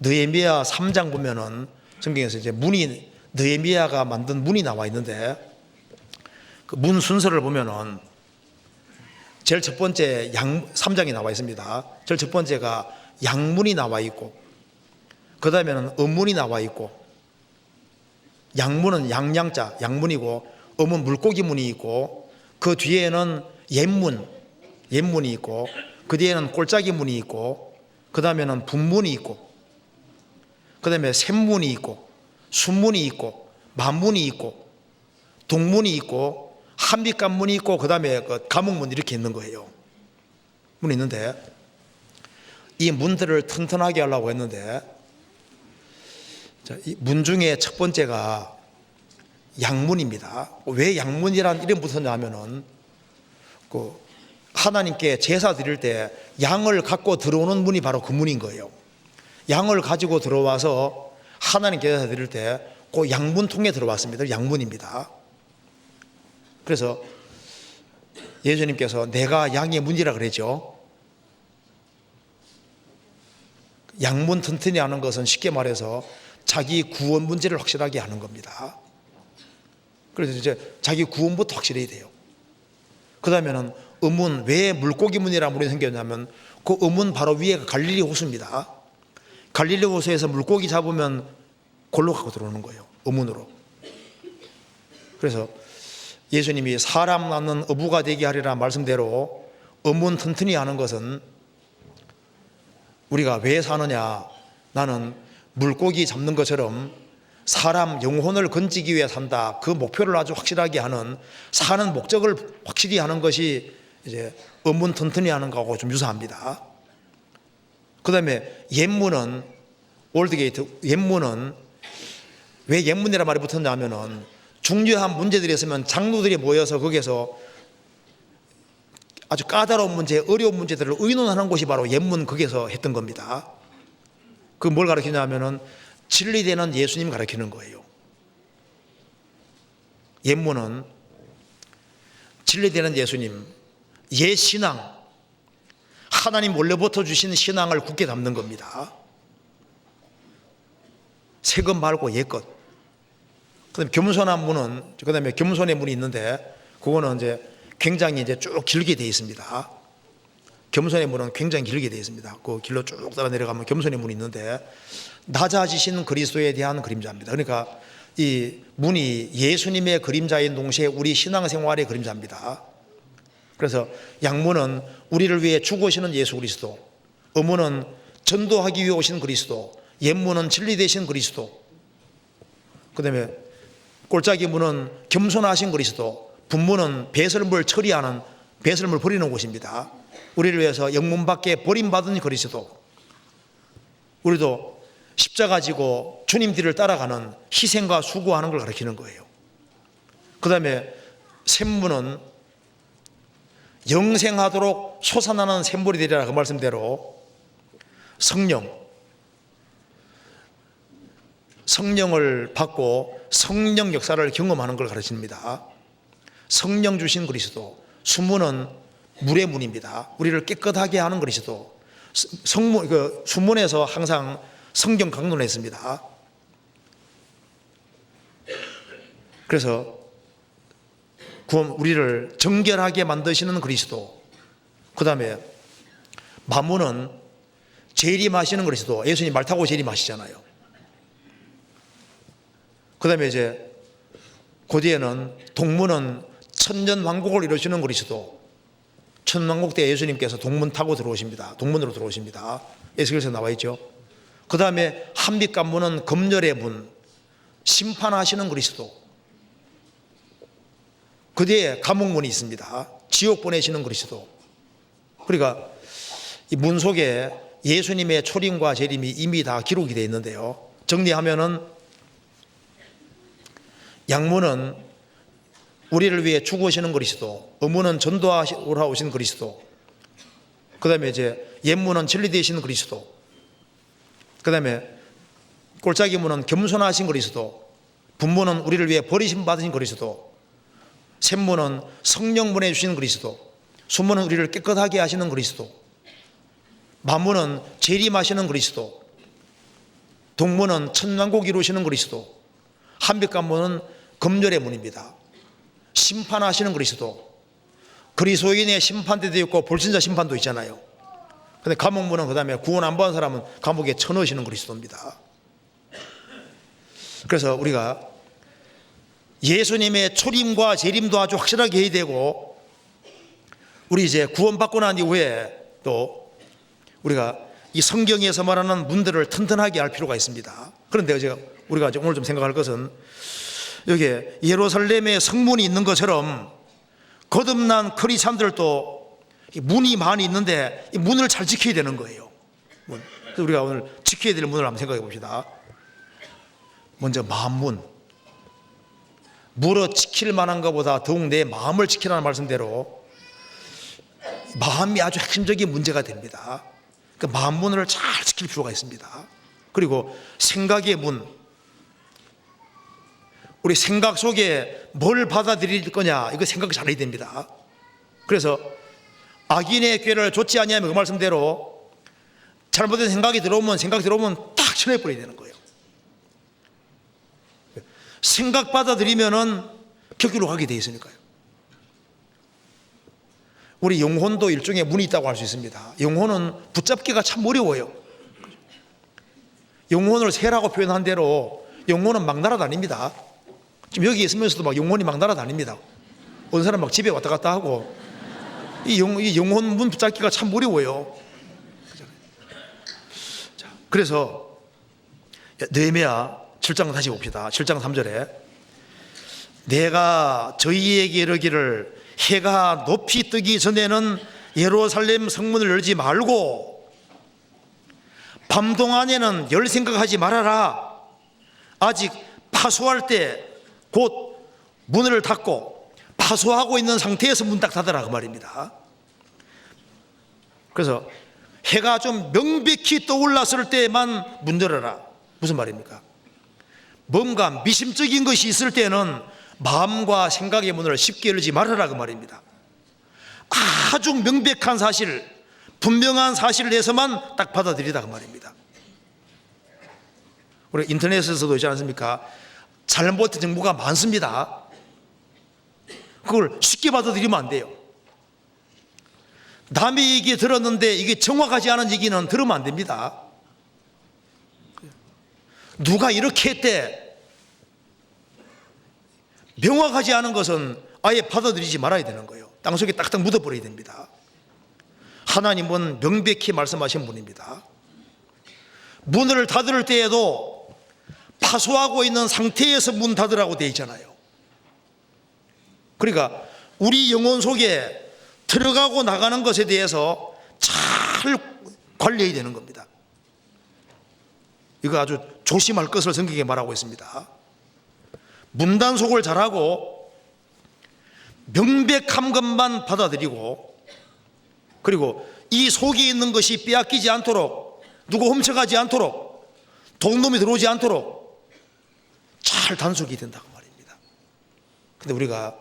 느헤미야 3장 보면은 성경에서 느헤미야가 만든 문이 나와 있는데 그 문 순서를 보면은 제일 첫 번째 3장이 나와 있습니다. 제일 첫 번째가 양문이 나와 있고 그 다음에는 음문이 나와 있고 양문은 양양자 양문이고 음은 물고기 문이 있고 그 뒤에는 옛문이 있고 그 뒤에는 꼴짜기 문이 있고 그 다음에는 분문이 있고 그 다음에 샘문이 있고 순문이 있고 만문이 있고 동문이 있고 한빛관문이 있고 그 다음에 그 감옥문 이렇게 있는 거예요. 문이 있는데 이 문들을 튼튼하게 하려고 했는데 이 문 중에 첫 번째가 양문입니다. 왜 양문이란 이름 붙었냐면은 하나님께 제사 드릴 때 양을 갖고 들어오는 문이 바로 그 문인 거예요. 양을 가지고 들어와서 하나님께 제사 드릴 때 그 양문통에 들어왔습니다. 양문입니다. 그래서 예수님께서 내가 양의 문이라 그랬죠. 양문 튼튼히 하는 것은 쉽게 말해서 자기 구원 문제를 확실하게 하는 겁니다. 그래서 이제 자기 구원부터 확실해야 돼요. 그 다음에는 의문, 왜 물고기 문이라는 문이 생겼냐면 그 의문 바로 위에가 갈릴리 호수입니다. 갈릴리 호수에서 물고기 잡으면 골로 갖고 들어오는 거예요. 의문으로. 그래서 예수님이 사람 낳는 어부가 되게 하리라 말씀대로 의문 튼튼히 하는 것은 우리가 왜 사느냐, 나는 물고기 잡는 것처럼 사람 영혼을 건지기 위해 산다, 그 목표를 아주 확실하게 하는, 사는 목적을 확실히 하는 것이 이제 의문 튼튼히 하는 거하고 좀 유사합니다. 그 다음에 옛문은, 올드게이트 옛문은 왜 옛문이라는 말이 붙었냐면은 중요한 문제들이 있으면 장로들이 모여서 거기에서 아주 까다로운 문제, 어려운 문제들을 의논하는 곳이 바로 옛문, 거기에서 했던 겁니다. 그 뭘 가르치냐면은 진리되는 예수님 가르치는 거예요. 옛문은 진리되는 예수님, 예신앙, 하나님 원래부터 주신 신앙을 굳게 담는 겁니다. 새 것 말고 옛 것. 그다음에 겸손한 문은, 그다음에 겸손의 문이 있는데 그거는 이제 굉장히 이제 쭉 길게 되어 있습니다. 겸손의 문은 굉장히 길게 되어 있습니다. 그 길로 쭉 따라 내려가면 겸손의 문이 있는데 낮아지신 그리스도에 대한 그림자입니다. 그러니까 이 문이 예수님의 그림자인 동시에 우리 신앙생활의 그림자입니다. 그래서 양문은 우리를 위해 죽으시는 예수 그리스도, 의문은 전도하기 위해 오신 그리스도, 옛문은 진리 되신 그리스도, 그 다음에 꼴짝이 문은 겸손하신 그리스도, 분문은 배설물 처리하는, 배설물 버리는 곳입니다. 우리를 위해서 영문 밖에 버림받은 그리스도, 우리도 십자가 지고 주님 뒤를 따라가는 희생과 수고하는 걸 가르치는 거예요. 그 다음에 샘문은 영생하도록 솟아나는 샘물이 되리라, 그 말씀대로 성령을 받고 성령 역사를 경험하는 걸 가르칩니다. 성령 주신 그리스도, 수문은 물의 문입니다. 우리를 깨끗하게 하는 그리스도. 수문에서 항상 성경 강론했습니다. 그래서 우리를 정결하게 만드시는 그리스도. 그 다음에 마문은 재림하시는 그리스도. 예수님 말 타고 재림하시잖아요. 그 다음에 이제 고대에는 동문은 천년왕국을 이루시는 그리스도. 천왕국 때 예수님께서 동문 타고 들어오십니다. 동문으로 들어오십니다. 에스겔서에 나와 있죠. 그 다음에 한빛관문은 검열의 문, 심판하시는 그리스도. 그 뒤에 감옥문이 있습니다. 지옥 보내시는 그리스도. 그러니까 이 문 속에 예수님의 초림과 재림이 이미 다 기록이 되어 있는데요. 정리하면은 양문은 우리를 위해 죽으시는 그리스도, 의문은 전도하러 오신 그리스도, 그 다음에 이제 옛문은 진리 되시는 그리스도, 그 다음에 꼴짝이 문은 겸손하신 그리스도, 분문은 우리를 위해 버리심 받으신 그리스도, 샘문은 성령 보내주신 그리스도, 수문은 우리를 깨끗하게 하시는 그리스도, 마문은 재림하시는 그리스도, 동문은 천왕국 이루시는 그리스도, 한빛관문은 검열의 문입니다. 심판하시는 그리스도. 그리스도인의 심판대도 있고 불신자 심판도 있잖아요. 근데 감옥문은 그 다음에 구원 안 받은 사람은 감옥에 쳐넣으시는 그리스도입니다. 그래서 우리가 예수님의 초림과 재림도 아주 확실하게 해야 되고, 우리 이제 구원받고 난 이후에 또 우리가 이 성경에서 말하는 문들을 튼튼하게 할 필요가 있습니다. 그런데 우리가 오늘 좀 생각할 것은, 여기에 예루살렘에 성문이 있는 것처럼 거듭난 크리스찬들도 문이 많이 있는데 이 문을 잘 지켜야 되는 거예요. 그래서 우리가 오늘 지켜야 될 문을 한번 생각해 봅시다. 먼저 마음문. 물어 지킬 만한 것보다 더욱 내 마음을 지키라는 말씀대로 마음이 아주 핵심적인 문제가 됩니다. 그 마음 문을 잘 지킬 필요가 있습니다. 그리고 생각의 문, 우리 생각 속에 뭘 받아들일 거냐, 이거 생각 잘해야 됩니다. 그래서 악인의 꾀를 좇지 아니하면 그 말씀대로 잘못된 생각이 들어오면 딱 쳐내버려야 되는 거예요. 생각 받아들이면은 격기로 가게 돼 있으니까요. 우리 영혼도 일종의 문이 있다고 할 수 있습니다. 영혼은 붙잡기가 참 어려워요. 영혼을 새라고 표현한 대로 영혼은 막 날아다닙니다. 지금 여기 있으면서도 막 영혼이 막 날아다닙니다. 어느 사람 막 집에 왔다 갔다 하고, 이 영혼 문 붙잡기가 참 어려워요. 자, 그래서 느헤미야 7장 다시 봅시다. 7장 3절에 내가 저희에게 이르기를 해가 높이 뜨기 전에는 예루살렘 성문을 열지 말고 밤 동안에는 열 생각하지 말아라. 아직 파수할 때 곧 문을 닫고 파수하고 있는 상태에서 문 딱 닫으라 그 말입니다. 그래서 해가 좀 명백히 떠올랐을 때만 문 열어라. 무슨 말입니까? 뭔가 미심적인 것이 있을 때는 마음과 생각의 문을 쉽게 열지 말아라 그 말입니다. 아주 명백한 사실, 분명한 사실을 내서만 딱 받아들이다 그 말입니다. 우리 인터넷에서도 있지 않습니까? 잘못된 정보가 많습니다. 그걸 쉽게 받아들이면 안 돼요. 남의 얘기 들었는데 이게 정확하지 않은 얘기는 들으면 안 됩니다. 누가 이렇게 했대, 명확하지 않은 것은 아예 받아들이지 말아야 되는 거예요. 땅속에 딱딱 묻어버려야 됩니다. 하나님은 명백히 말씀하신 분입니다. 문을 닫을 때에도 파수하고 있는 상태에서 문 닫으라고 되어 있잖아요. 그러니까 우리 영혼 속에 들어가고 나가는 것에 대해서 잘 관리해야 되는 겁니다. 이거 아주 조심할 것을 성경에 말하고 있습니다. 문단속을 잘하고 명백한 것만 받아들이고, 그리고 이 속에 있는 것이 빼앗기지 않도록, 누구 훔쳐가지 않도록, 도둑놈이 들어오지 않도록 잘 단속이 된다고 말입니다. 근데 우리가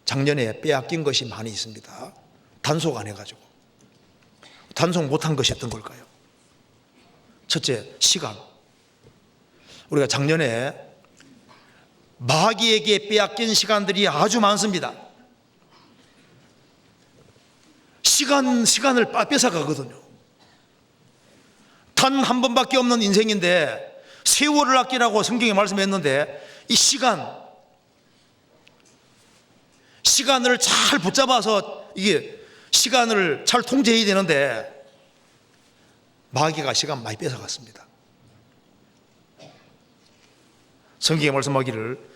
작년에 빼앗긴 것이 많이 있습니다. 단속 안 해가지고. 단속 못한 것이 어떤 걸까요? 첫째, 시간. 우리가 작년에 마귀에게 빼앗긴 시간들이 아주 많습니다. 시간을 뺏어가거든요. 단 한 번밖에 없는 인생인데 세월을 아끼라고 성경에 말씀했는데, 이 시간을 잘 붙잡아서 이게 시간을 잘 통제해야 되는데 마귀가 시간 많이 뺏어갔습니다. 성경에 말씀하기를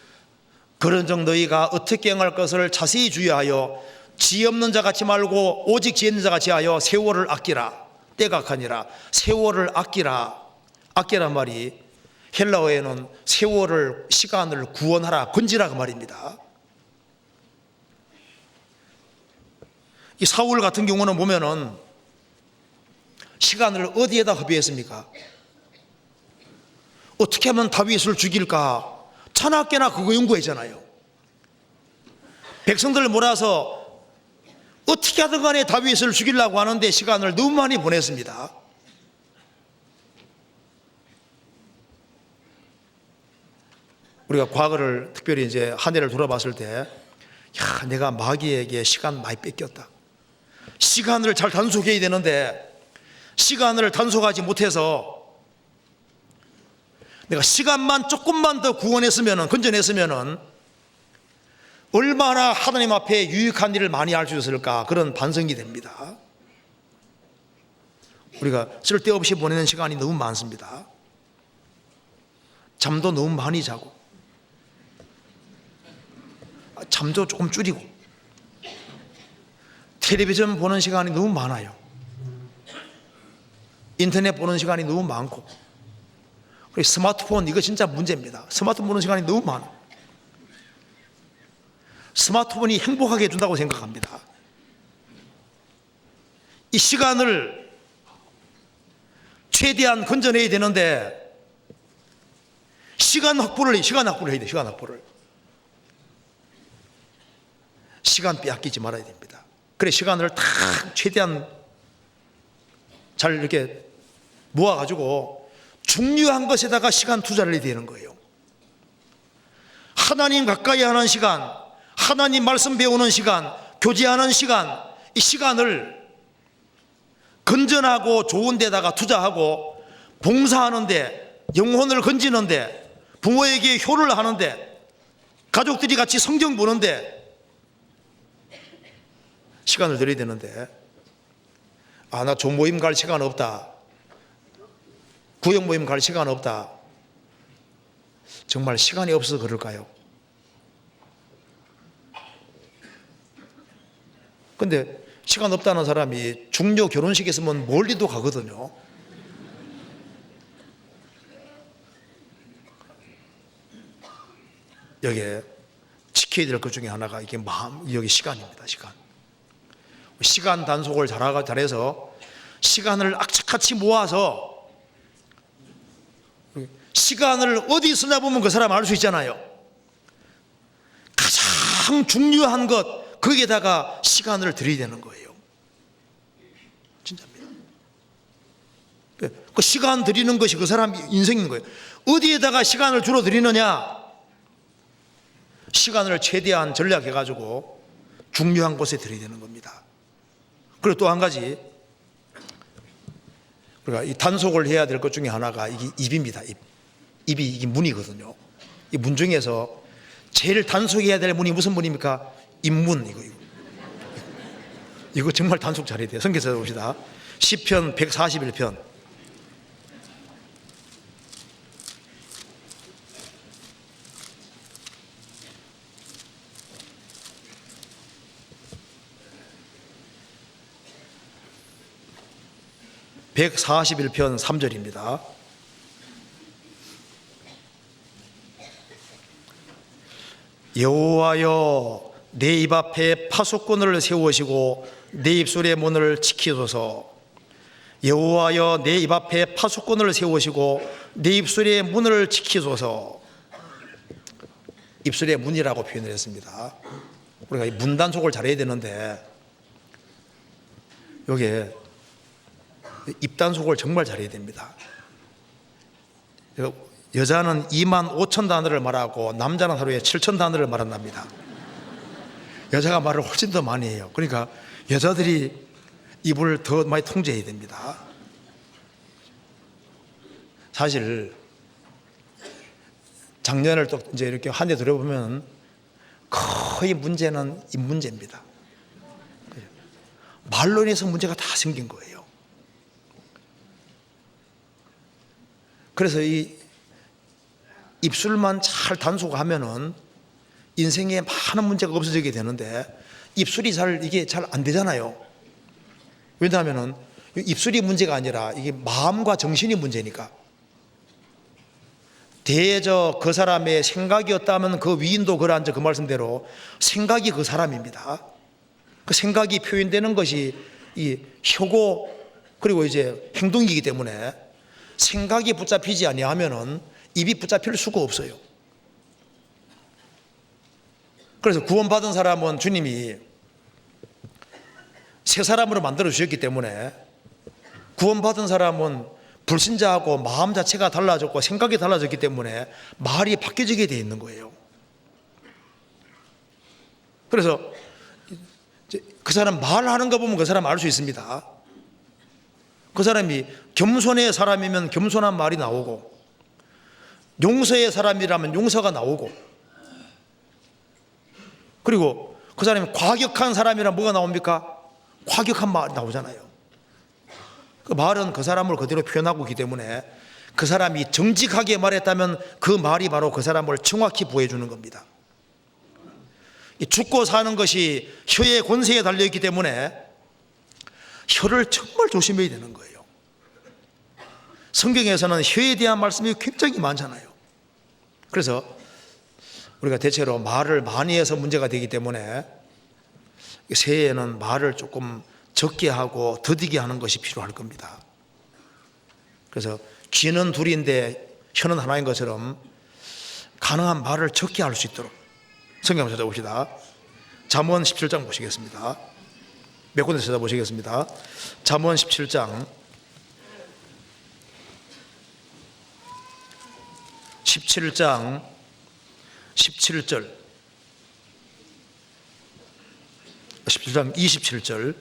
그런즉 너희가 어떻게 행할 것을 자세히 주의하여 지혜 없는 자 같이 말고 오직 지혜 있는 자 같이 하여 세월을 아끼라. 때가 가니라. 세월을 아끼라. 아끼란 말이 헬라어에는 세월을, 시간을 구원하라, 건지라 그 말입니다. 이 사울 같은 경우는 보면은 시간을 어디에다 허비했습니까? 어떻게 하면 다윗을 죽일까? 천하께나 그거 연구했잖아요. 백성들을 몰아서 어떻게 하든 간에 다윗을 죽이려고 하는데 시간을 너무 많이 보냈습니다. 우리가 과거를 특별히 이제 한 해를 돌아봤을 때, 야, 내가 마귀에게 시간 많이 뺏겼다. 시간을 잘 단속해야 되는데 시간을 단속하지 못해서 내가 시간만 조금만 더 구원했으면, 건져냈으면 얼마나 하나님 앞에 유익한 일을 많이 할 수 있을까, 그런 반성이 됩니다. 우리가 쓸데없이 보내는 시간이 너무 많습니다. 잠도 너무 많이 자고, 잠도 조금 줄이고, 텔레비전 보는 시간이 너무 많아요. 인터넷 보는 시간이 너무 많고, 스마트폰, 이거 진짜 문제입니다. 스마트폰 보는 시간이 너무 많아. 스마트폰이 행복하게 해준다고 생각합니다. 이 시간을 최대한 건져내야 되는데 시간 확보를 해야 돼. 시간 빼앗기지 말아야 됩니다. 그래 시간을 다 최대한 잘 이렇게 모아가지고 중요한 것에다가 시간 투자를 해야 되는 거예요. 하나님 가까이 하는 시간, 하나님 말씀 배우는 시간, 교제하는 시간, 이 시간을 건전하고 좋은 데다가 투자하고 봉사하는데, 영혼을 건지는데, 부모에게 효를 하는데, 가족들이 같이 성경 보는데 시간을 들여야 되는데, 나 조모임 갈 시간 없다, 구역 모임 갈 시간 없다. 정말 시간이 없어서 그럴까요? 근데 시간 없다는 사람이 중요 결혼식 있으면 멀리도 가거든요. 여기에 지켜야 될 것 중에 하나가 이게 여기 시간입니다. 시간 단속을 잘해서 시간을 악착같이 모아서, 시간을 어디 쓰나 보면 그 사람 알 수 있잖아요. 가장 중요한 것, 거기에다가 시간을 들여야 되는 거예요. 진짜입니다. 그 시간 들이는 것이 그 사람 인생인 거예요. 어디에다가 시간을 주로 들이느냐? 시간을 최대한 전략해가지고 중요한 곳에 들여야 되는 겁니다. 그리고 또 한 가지, 우리가 이 단속을 해야 될 것 중에 하나가 이게 입입니다. 입이 이게 문이거든요. 이 문 중에서 제일 단속해야 될 문이 무슨 문입니까? 입문. 이거 정말 단속 잘해야 돼요. 성경 찾아봅시다. 시편 141편. (141편) 3절입니다. 여호와여, 내 입 앞에 파수꾼을 세우시고 내 입술의 문을 지키소서. 여호와여, 내 입 앞에 파수꾼을 세우시고 내 입술의 문을 지키소서. 입술의 문이라고 표현을 했습니다. 우리가 이 문 단속을 잘해야 되는데, 여기에 입 단속을 정말 잘해야 됩니다. 여자는 25,000 단어를 말하고 남자는 하루에 7,000 단어를 말한답니다. 여자가 말을 훨씬 더 많이 해요. 그러니까 여자들이 입을 더 많이 통제해야 됩니다. 사실 작년을 또 이제 이렇게 한 해 들어보면 거의 문제는 입 문제입니다. 말로 인해서 문제가 다 생긴 거예요. 그래서 이 입술만 잘 단속하면은 인생에 많은 문제가 없어지게 되는데, 입술이 이게 잘 안 되잖아요. 왜냐하면은 입술이 문제가 아니라 이게 마음과 정신이 문제니까. 그 사람의 생각이었다면 그 위인도 그러한저 그 말씀대로 생각이 그 사람입니다. 그 생각이 표현되는 것이 이 혀고 그리고 이제 행동이기 때문에, 생각이 붙잡히지 아니하면은 입이 붙잡힐 수가 없어요. 그래서 구원받은 사람은 주님이 새 사람으로 만들어 주셨기 때문에, 구원받은 사람은 불신자하고 마음 자체가 달라졌고 생각이 달라졌기 때문에 말이 바뀌어지게 되어 있는 거예요. 그래서 그 사람 말하는 거 보면 그 사람 알 수 있습니다. 그 사람이 겸손의 사람이면 겸손한 말이 나오고, 용서의 사람이라면 용서가 나오고, 그리고 그 사람이 과격한 사람이라면 뭐가 나옵니까? 과격한 말이 나오잖아요. 그 말은 그 사람을 그대로 표현하고 있기 때문에, 그 사람이 정직하게 말했다면 그 말이 바로 그 사람을 정확히 보여주는 겁니다. 죽고 사는 것이 혀의 권세에 달려있기 때문에 혀를 정말 조심해야 되는 거예요. 성경에서는 혀에 대한 말씀이 굉장히 많잖아요. 그래서 우리가 대체로 말을 많이 해서 문제가 되기 때문에 새해에는 말을 조금 적게 하고 더디게 하는 것이 필요할 겁니다. 그래서 귀는 둘인데 혀는 하나인 것처럼 가능한 말을 적게 할 수 있도록 성경 한번 찾아봅시다. 잠언 17장 보시겠습니다. 몇 군데 찾아보시겠습니다. 잠언 17장 17절 17장 27절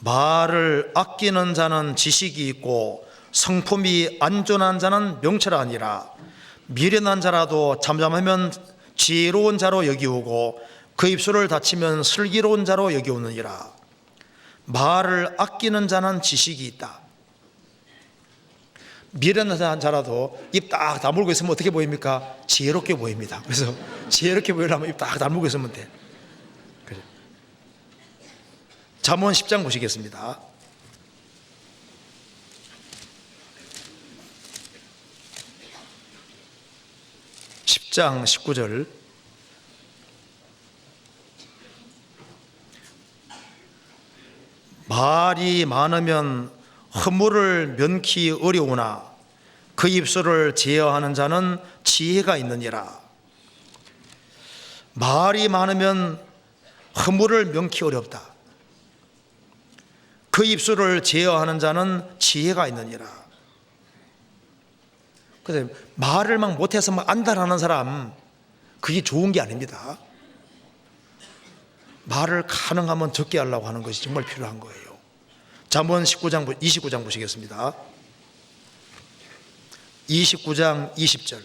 말을 아끼는 자는 지식이 있고 성품이 안전한 자는 명철하니라. 미련한 자라도 잠잠하면 지혜로운 자로 여기오고 그 입술을 닫히면 슬기로운 자로 여기오느니라. 말을 아끼는 자는 지식이 있다. 미련한 자라도 입 딱 다물고 있으면 어떻게 보입니까? 지혜롭게 보입니다. 그래서 지혜롭게 보이려면 입 딱 다물고 있으면 돼. 잠언 10장 보시겠습니다. 장 19절 말이 많으면 허물을 면키 어려우나 그 입술을 제어하는 자는 지혜가 있느니라. 말이 많으면 허물을 면키 어렵다. 그 입술을 제어하는 자는 지혜가 있느니라. 그래서 말을 막 못해서 막 안달하는 사람, 그게 좋은 게 아닙니다. 말을 가능하면 적게 하려고 하는 것이 정말 필요한 거예요. 잠언 29장 보시겠습니다. 29장 20절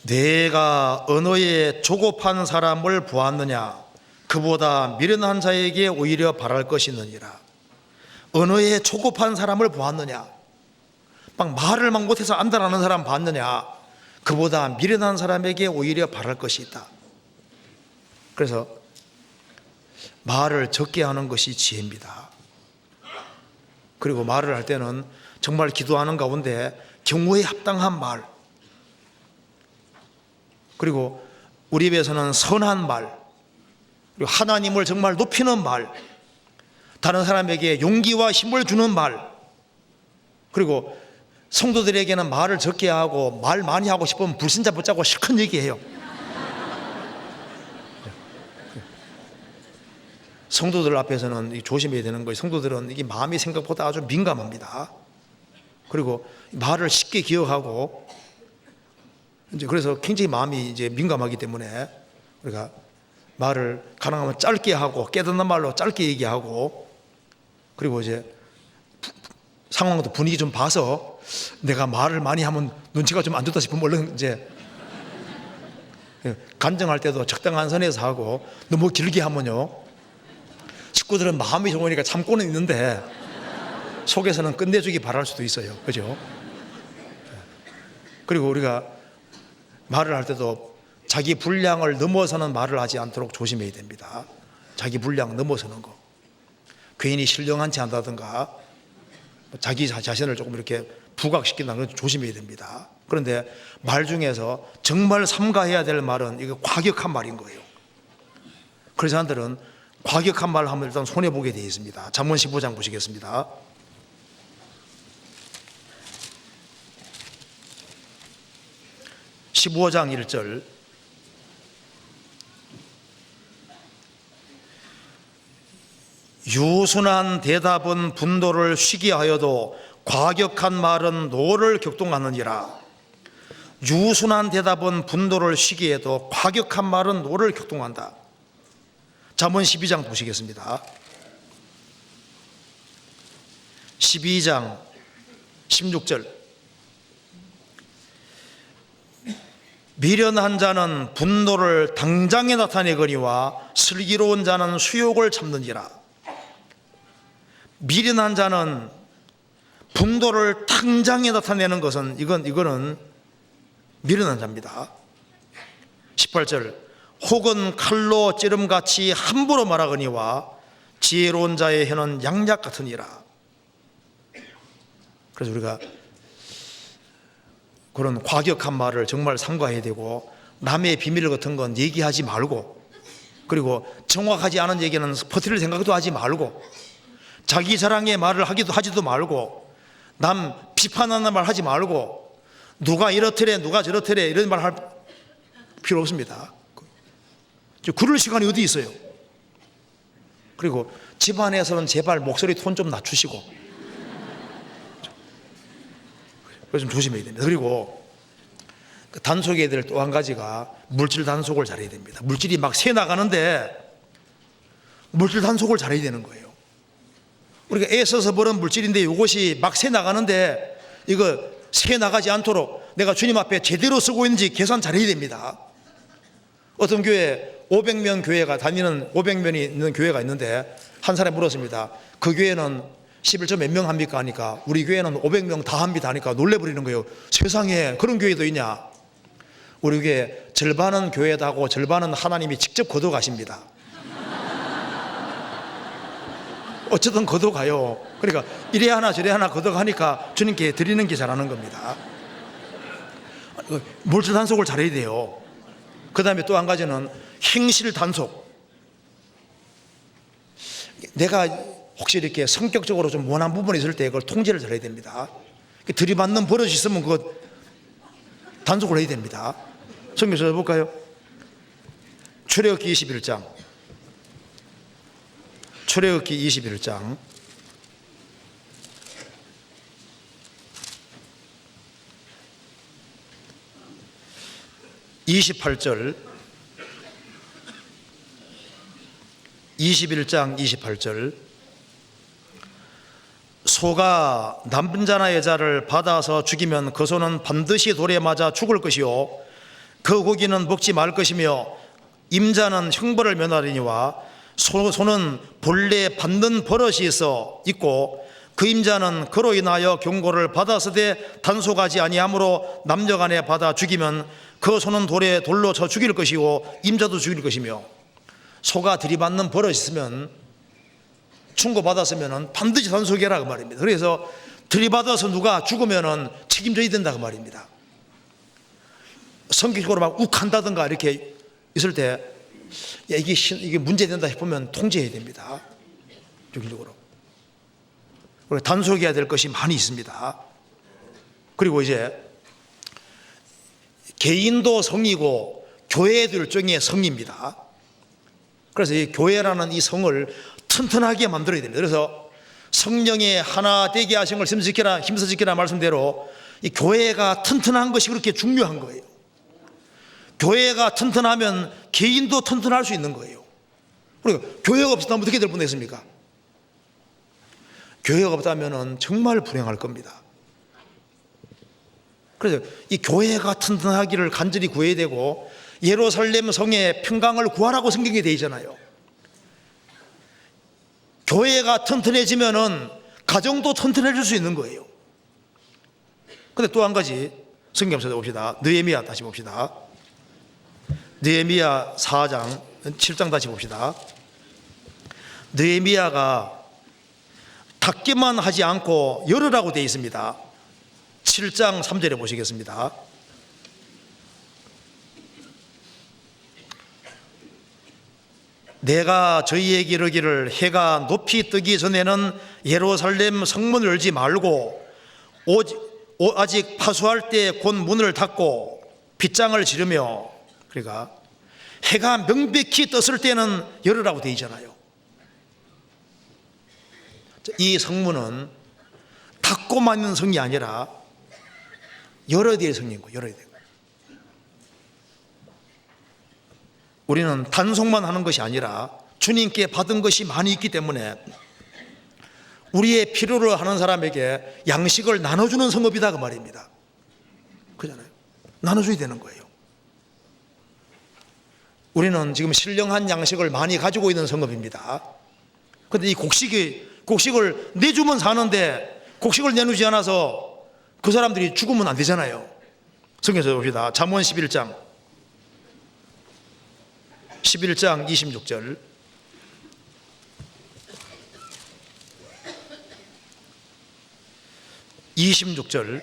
내가 언어에 조급한 사람을 보았느냐 그보다 미련한 자에게 오히려 바랄 것이 있느니라. 언어에 조급한 사람을 보았느냐, 막 말을 막 못해서 안달하는 사람 봤느냐, 그보다 미련한 사람에게 오히려 바랄 것이 있다. 그래서 말을 적게 하는 것이 지혜입니다. 그리고 말을 할 때는 정말 기도하는 가운데 경우에 합당한 말, 그리고 우리 입에서는 선한 말, 그리고 하나님을 정말 높이는 말, 다른 사람에게 용기와 힘을 주는 말, 그리고 성도들에게는 말을 적게 하고 말 많이 하고 싶으면 불신자 붙잡고 실컷 얘기해요. 성도들 앞에서는 조심해야 되는 거예요. 성도들은 이게 마음이 생각보다 아주 민감합니다. 그리고 말을 쉽게 기억하고 이제 그래서 굉장히 마음이 이제 민감하기 때문에 우리가 말을 가능하면 짧게 하고 깨닫는 말로 짧게 얘기하고, 그리고 이제 상황도 분위기 좀 봐서 내가 말을 많이 하면 눈치가 좀 안 좋다 싶으면 얼른 이제 간증할 때도 적당한 선에서 하고, 너무 길게 하면요 식구들은 마음이 좋으니까 참고는 있는데 속에서는 끝내주기 바랄 수도 있어요. 그죠? 그리고 우리가 말을 할 때도 자기 분량을 넘어서는 말을 하지 않도록 조심해야 됩니다. 자기 분량 넘어서는 거, 괜히 신령한 체 한다든가 자기 자신을 조금 이렇게 부각시킨다는 건 조심해야 됩니다. 그런데 말 중에서 정말 삼가해야 될 말은 이거 과격한 말인 거예요. 그래서 사람들은 과격한 말 하면 일단 손해보게 되어 있습니다. 잠언 15장 보시겠습니다. (15장 1절) 유순한 대답은 분노를 쉬게 하여도 과격한 말은 노를 격동하느니라. 유순한 대답은 분노를 쉬게 해도 과격한 말은 노를 격동한다. 잠언 12장 보시겠습니다. 12장 16절 미련한 자는 분노를 당장에 나타내거니와 슬기로운 자는 수욕을 참느니라. 미련한 자는 분노를 당장에 나타내는 것은 이거는 미련한 자입니다. 18절 혹은 칼로 찌름같이 함부로 말하거니와 지혜로운 자의 혀는 양약 같으니라. 그래서 우리가 그런 과격한 말을 정말 삼가해야 되고, 남의 비밀 같은 건 얘기하지 말고, 그리고 정확하지 않은 얘기는 퍼뜨릴 생각도 하지 말고, 자기 자랑의 말을 하지도 말고, 남 비판하는 말 하지 말고, 누가 이렇더래 누가 저렇더래 이런 말 할 필요 없습니다. 그럴 시간이 어디 있어요. 그리고 집안에서는 제발 목소리 톤 좀 낮추시고, 그래서 좀 조심해야 됩니다. 그리고 단속해야 될 또 한 가지가 물질 단속을 잘해야 됩니다. 물질이 막 새 나가는데 물질 단속을 잘해야 되는 거예요. 우리가 애써서 버는 물질인데 이것이 막 새 나가는데 이거 새 나가지 않도록 내가 주님 앞에 제대로 쓰고 있는지 계산 잘해야 됩니다. 어떤 교회 500명 교회가 다니는 500명이 있는 교회가 있는데 한 사람이 물었습니다. 그 교회는 11조 몇 명 합니까 하니까 우리 교회는 500명 다 합니다 하니까 놀래버리는 거예요. 세상에 그런 교회도 있냐. 우리 교회 절반은 교회다 하고 절반은 하나님이 직접 거둬가십니다. 어쨌든 거둬가요. 그러니까 이래 하나 저래 하나 거둬가니까 주님께 드리는 게 잘하는 겁니다. 물질 단속을 잘해야 돼요. 그 다음에 또 한 가지는 행실 단속. 내가 혹시 이렇게 성격적으로 좀 원한 부분이 있을 때 그걸 통제를 잘해야 됩니다. 들이받는 버릇이 있으면 그거 단속을 해야 됩니다. 성경 찾아볼까요? 출애굽기 21장. 출애굽기 21장 28절, 21장 28절. 소가 남자나 여자를 받아서 죽이면 그 소는 반드시 돌에 맞아 죽을 것이요 그 고기는 먹지 말 것이며 임자는 형벌을 면하리니와 소는 본래 받는 버릇이 있고 그 임자는 그로 인하여 경고를 받았으되 단속하지 아니하므로 남녀간에 받아 죽이면 그 소는 돌로 쳐 죽일 것이고 임자도 죽일 것이며, 소가 들이받는 버릇이 있으면 충고받았으면 반드시 단속해라 그 말입니다. 그래서 들이받아서 누가 죽으면 책임져야 된다 그 말입니다. 성격적으로 막 욱한다든가 이렇게 있을 때 이게 문제된다 싶으면 통제해야 됩니다. 적극적으로. 단속해야 될 것이 많이 있습니다. 그리고 이제 개인도 성이고 교회도 일종의 성입니다. 그래서 이 교회라는 이 성을 튼튼하게 만들어야 됩니다. 그래서 성령의 하나 되게 하신 걸 힘써 지키라 말씀대로 이 교회가 튼튼한 것이 그렇게 중요한 거예요. 교회가 튼튼하면 개인도 튼튼할 수 있는 거예요. 그러니까 교회가 없었다면 어떻게 될 뻔했습니까? 교회가 없다면 정말 불행할 겁니다. 그래서 이 교회가 튼튼하기를 간절히 구해야 되고, 예루살렘 성의 평강을 구하라고 성경에 되어 있잖아요. 교회가 튼튼해지면은 가정도 튼튼해질 수 있는 거예요. 근데 또 한 가지 성경 찾아봅시다. 느헤미야 다시 봅시다. 느헤미야 4장 7장 다시 봅시다. 느헤미야가 닫기만 하지 않고 열으라고 되어 있습니다. 7장 3절에 보시겠습니다. 내가 저희에게 이르기를 해가 높이 뜨기 전에는 예루살렘 성문을 열지 말고 아직 파수할 때 곧 문을 닫고 빗장을 지르며, 그러니까 해가 명백히 떴을 때는 열으라고 되어 있잖아요. 이 성문은 닫고만 있는 성이 아니라 열어야 될 성인 거예요. 열어야 돼요. 우리는 단속만 하는 것이 아니라 주님께 받은 것이 많이 있기 때문에 우리의 필요를 하는 사람에게 양식을 나눠주는 성업이다 그 말입니다. 그잖아요. 나눠줘야 되는 거예요. 우리는 지금 신령한 양식을 많이 가지고 있는 성업입니다. 그런데 이 곡식을 내주면 사는데 곡식을 내놓지 않아서 그 사람들이 죽으면 안 되잖아요. 성경에서 봅시다. 잠언 11장 26절. 26절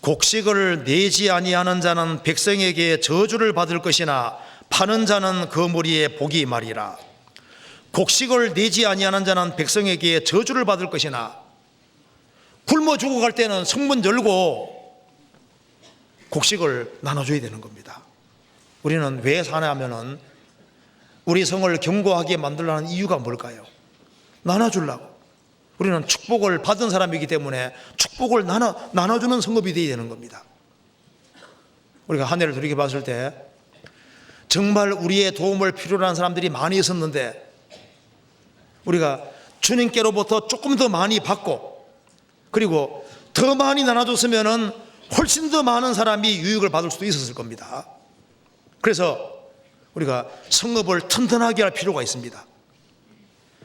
곡식을 내지 아니하는 자는 백성에게 저주를 받을 것이나 파는 자는 그 무리에 복이 있으리라. 곡식을 내지 아니하는 자는 백성에게 저주를 받을 것이나, 굶어 죽어갈 때는 성문 열고 곡식을 나눠줘야 되는 겁니다. 우리는 왜 사냐면은 우리 성을 견고하게 만들려는 이유가 뭘까요? 나눠주려고. 우리는 축복을 받은 사람이기 때문에 축복을 나눠주는 성읍이 되어야 되는 겁니다. 우리가 한 해를 돌이켜봤을 때 정말 우리의 도움을 필요로 하는 사람들이 많이 있었는데, 우리가 주님께로부터 조금 더 많이 받고 그리고 더 많이 나눠줬으면 훨씬 더 많은 사람이 유익을 받을 수도 있었을 겁니다. 그래서 우리가 성읍을 튼튼하게 할 필요가 있습니다.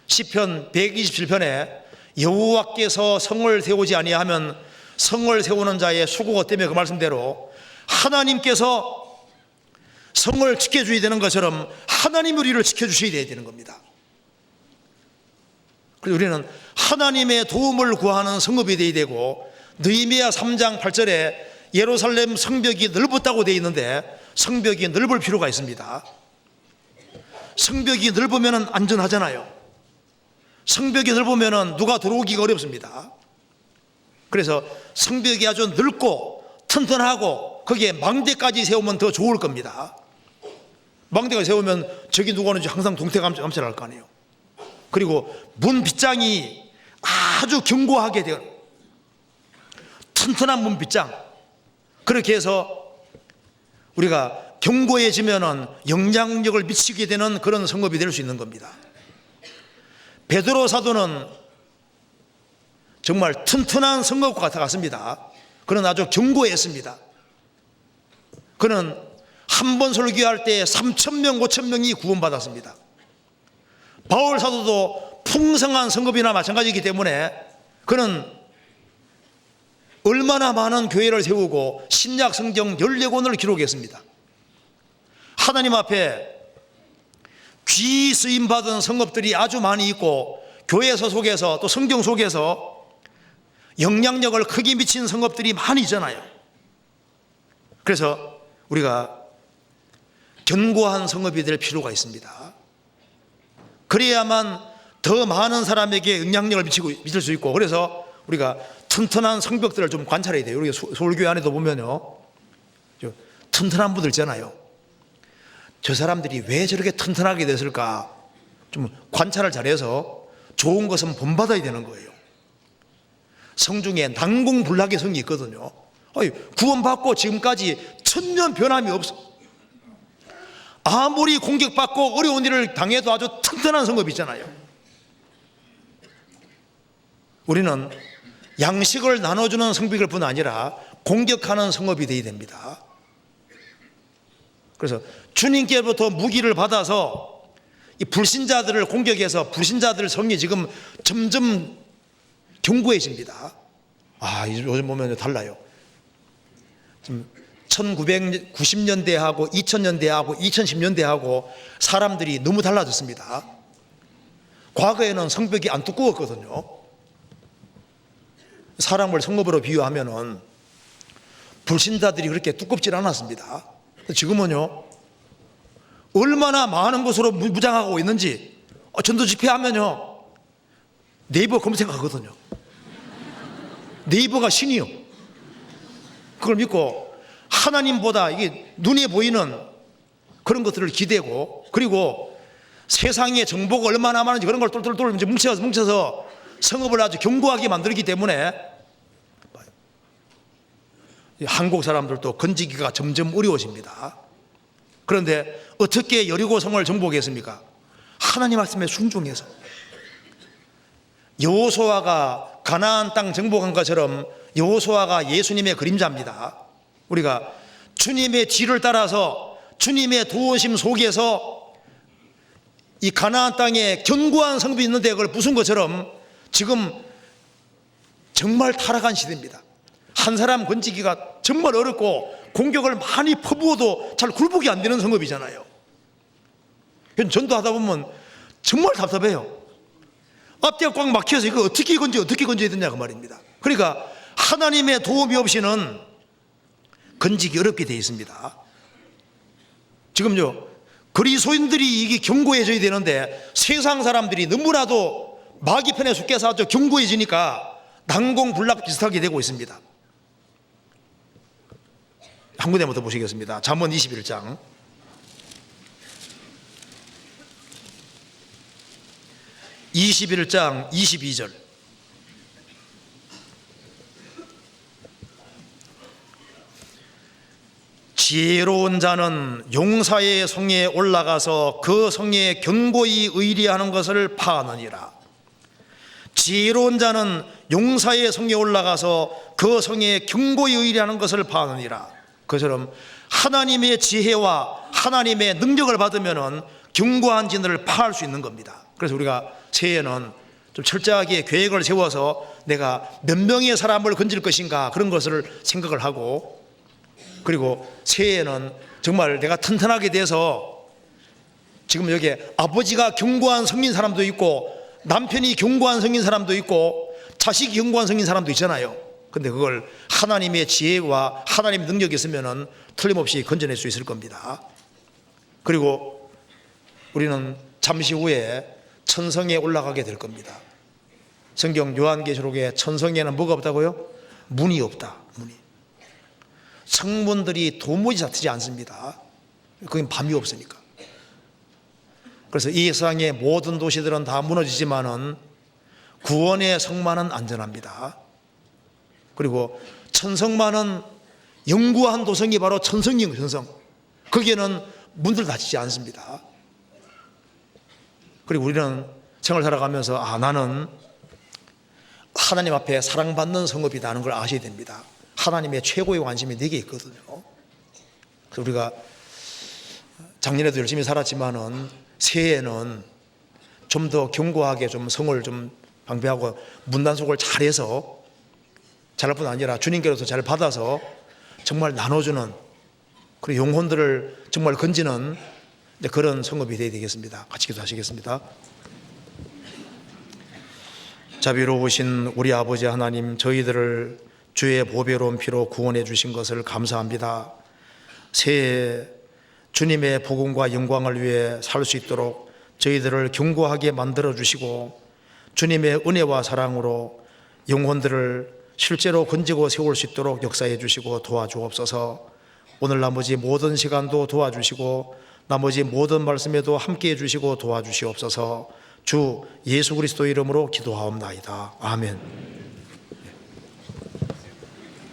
시편 127편에 여호와께서 성을 세우지 아니하면 성을 세우는 자의 수고가 때문에 그 말씀대로 하나님께서 성을 지켜줘야 되는 것처럼 하나님이 우리를 지켜주셔야 되는 겁니다. 그래서 우리는 하나님의 도움을 구하는 성읍이 되어야 되고, 느헤미야 3장 8절에 예루살렘 성벽이 넓었다고 되어 있는데 성벽이 넓을 필요가 있습니다. 성벽이 넓으면 안전하잖아요. 성벽이 넓으면 누가 들어오기가 어렵습니다. 그래서 성벽이 아주 넓고 튼튼하고 거기에 망대까지 세우면 더 좋을 겁니다. 망대가 세우면 저기 누가 오는지 항상 동태감찰할 거 아니에요. 그리고 문 빗장이 아주 견고하게 되어 튼튼한 문 빗장, 그렇게 해서 우리가 견고해지면 영향력을 미치게 되는 그런 성읍이 될 수 있는 겁니다. 베드로 사도는 정말 튼튼한 성읍과 같습니다. 그는 아주 견고했습니다. 그는 한 번 설교할 때 3,000명, 5,000명이 구원받았습니다. 바울 사도도 풍성한 성읍이나 마찬가지이기 때문에 그는 얼마나 많은 교회를 세우고 신약 성경 14권을 기록했습니다. 하나님 앞에 귀 쓰임받은 성읍들이 아주 많이 있고, 교회에서 속에서 또 성경 속에서 영향력을 크게 미친 성읍들이 많이 있잖아요. 그래서 우리가 견고한 성읍이 될 필요가 있습니다. 그래야만 더 많은 사람에게 영향력을 미칠 수 있고, 그래서 우리가 튼튼한 성벽들을 좀 관찰해야 돼요. 우리 서울교회 안에도 보면요, 튼튼한 분들 있잖아요. 저 사람들이 왜 저렇게 튼튼하게 됐을까 좀 관찰을 잘해서 좋은 것은 본받아야 되는 거예요. 성 중에 난공불락의 성이 있거든요. 구원받고 지금까지 천년 변함이 없어. 아무리 공격받고 어려운 일을 당해도 아주 튼튼한 성읍이 있잖아요. 우리는 양식을 나눠주는 성벽일 뿐 아니라 공격하는 성읍이 되어야 됩니다. 그래서 주님께로부터 무기를 받아서 이 불신자들을 공격해서 불신자들 성이 지금 점점 견고해집니다. 요즘 보면 달라요. 지금 1990년대하고 2000년대하고 2010년대하고 사람들이 너무 달라졌습니다. 과거에는 성벽이 안 두꺼웠거든요. 사람을 성읍으로 비유하면은 불신자들이 그렇게 두껍질 않았습니다. 지금은요, 얼마나 많은 것으로 무장하고 있는지 전도 집회하면요 네이버 검색하거든요. 네이버가 신이요. 그걸 믿고 하나님보다 이게 눈에 보이는 그런 것들을 기대고, 그리고 세상의 정보가 얼마나 많은지 그런 걸 똘똘똘 이제 뭉쳐서 성읍을 아주 견고하게 만들기 때문에 한국 사람들도 건지기가 점점 어려워집니다. 그런데 어떻게 여리고 성을 정복했습니까? 하나님 말씀에 순종해서. 여호수아가 가나안 땅 정복한 것처럼 여호수아가 예수님의 그림자입니다. 우리가 주님의 뒤를 따라서 주님의 도우심 속에서 이 가나안 땅에 견고한 성벽이 있는데 그걸 부순 것처럼 지금 정말 타락한 시대입니다. 한 사람 건지기가 정말 어렵고 공격을 많이 퍼부어도 잘 굴복이 안 되는 성읍이잖아요. 전도하다 보면 정말 답답해요. 앞뒤가 꽉 막혀서 이거 어떻게 건져야 되냐 그 말입니다. 그러니까 하나님의 도움이 없이는 건지기 어렵게 되어 있습니다. 지금요, 그리스도인들이 이게 견고해져야 되는데 세상 사람들이 너무나도 마귀 편에 속해서 아주 견고해지니까 난공불락 비슷하게 되고 있습니다. 한 군데부터 보시겠습니다. 잠언 21장 21장 22절. 지혜로운 자는 용사의 성에 올라가서 그 성에 견고히 의리하는 것을 파하느니라. 지혜로운 자는 용사의 성에 올라가서 그 성에 견고히 의리하는 것을 파하느니라. 그처럼 하나님의 지혜와 하나님의 능력을 받으면 견고한 진을 파할 수 있는 겁니다. 그래서 우리가 새해에는 좀 철저하게 계획을 세워서 내가 몇 명의 사람을 건질 것인가 그런 것을 생각을 하고, 그리고 새해에는 정말 내가 튼튼하게 돼서, 지금 여기 아버지가 견고한 성인 사람도 있고 남편이 견고한 성인 사람도 있고 자식이 견고한 성인 사람도 있잖아요. 근데 그걸 하나님의 지혜와 하나님의 능력이 있으면 틀림없이 건져낼 수 있을 겁니다. 그리고 우리는 잠시 후에 천성에 올라가게 될 겁니다. 성경 요한계시록에 천성에는 뭐가 없다고요? 문이 없다. 문이. 성문들이 도무지 닫히지 않습니다. 거긴 밤이 없으니까. 그래서 이 세상의 모든 도시들은 다 무너지지만은 구원의 성만은 안전합니다. 그리고 천성만은 영구한 도성이 바로 천성이에요. 천성. 거기에는 문들 닫히지 않습니다. 그리고 우리는 생을 살아가면서 나는 하나님 앞에 사랑받는 성읍이라는 걸 아셔야 됩니다. 하나님의 최고의 관심이 내게 있거든요. 그래서 우리가 작년에도 열심히 살았지만은 새해에는 좀 더 견고하게 좀 성을 좀 방배하고 문단속을 잘해서, 잘할 뿐 아니라 주님께로서 잘 받아서 정말 나눠주는, 그리고 영혼들을 정말 건지는 그런 성읍이 되어야 되겠습니다. 같이 기도하시겠습니다. 자비로우신 우리 아버지 하나님, 저희들을 주의 보배로운 피로 구원해 주신 것을 감사합니다. 새해 주님의 복음과 영광을 위해 살 수 있도록 저희들을 견고하게 만들어 주시고, 주님의 은혜와 사랑으로 영혼들을 실제로 건지고 세울 수 있도록 역사해 주시고 도와주옵소서. 오늘 나머지 모든 시간도 도와주시고 나머지 모든 말씀에도 함께해 주시고 도와주시옵소서. 주 예수 그리스도 이름으로 기도하옵나이다. 아멘.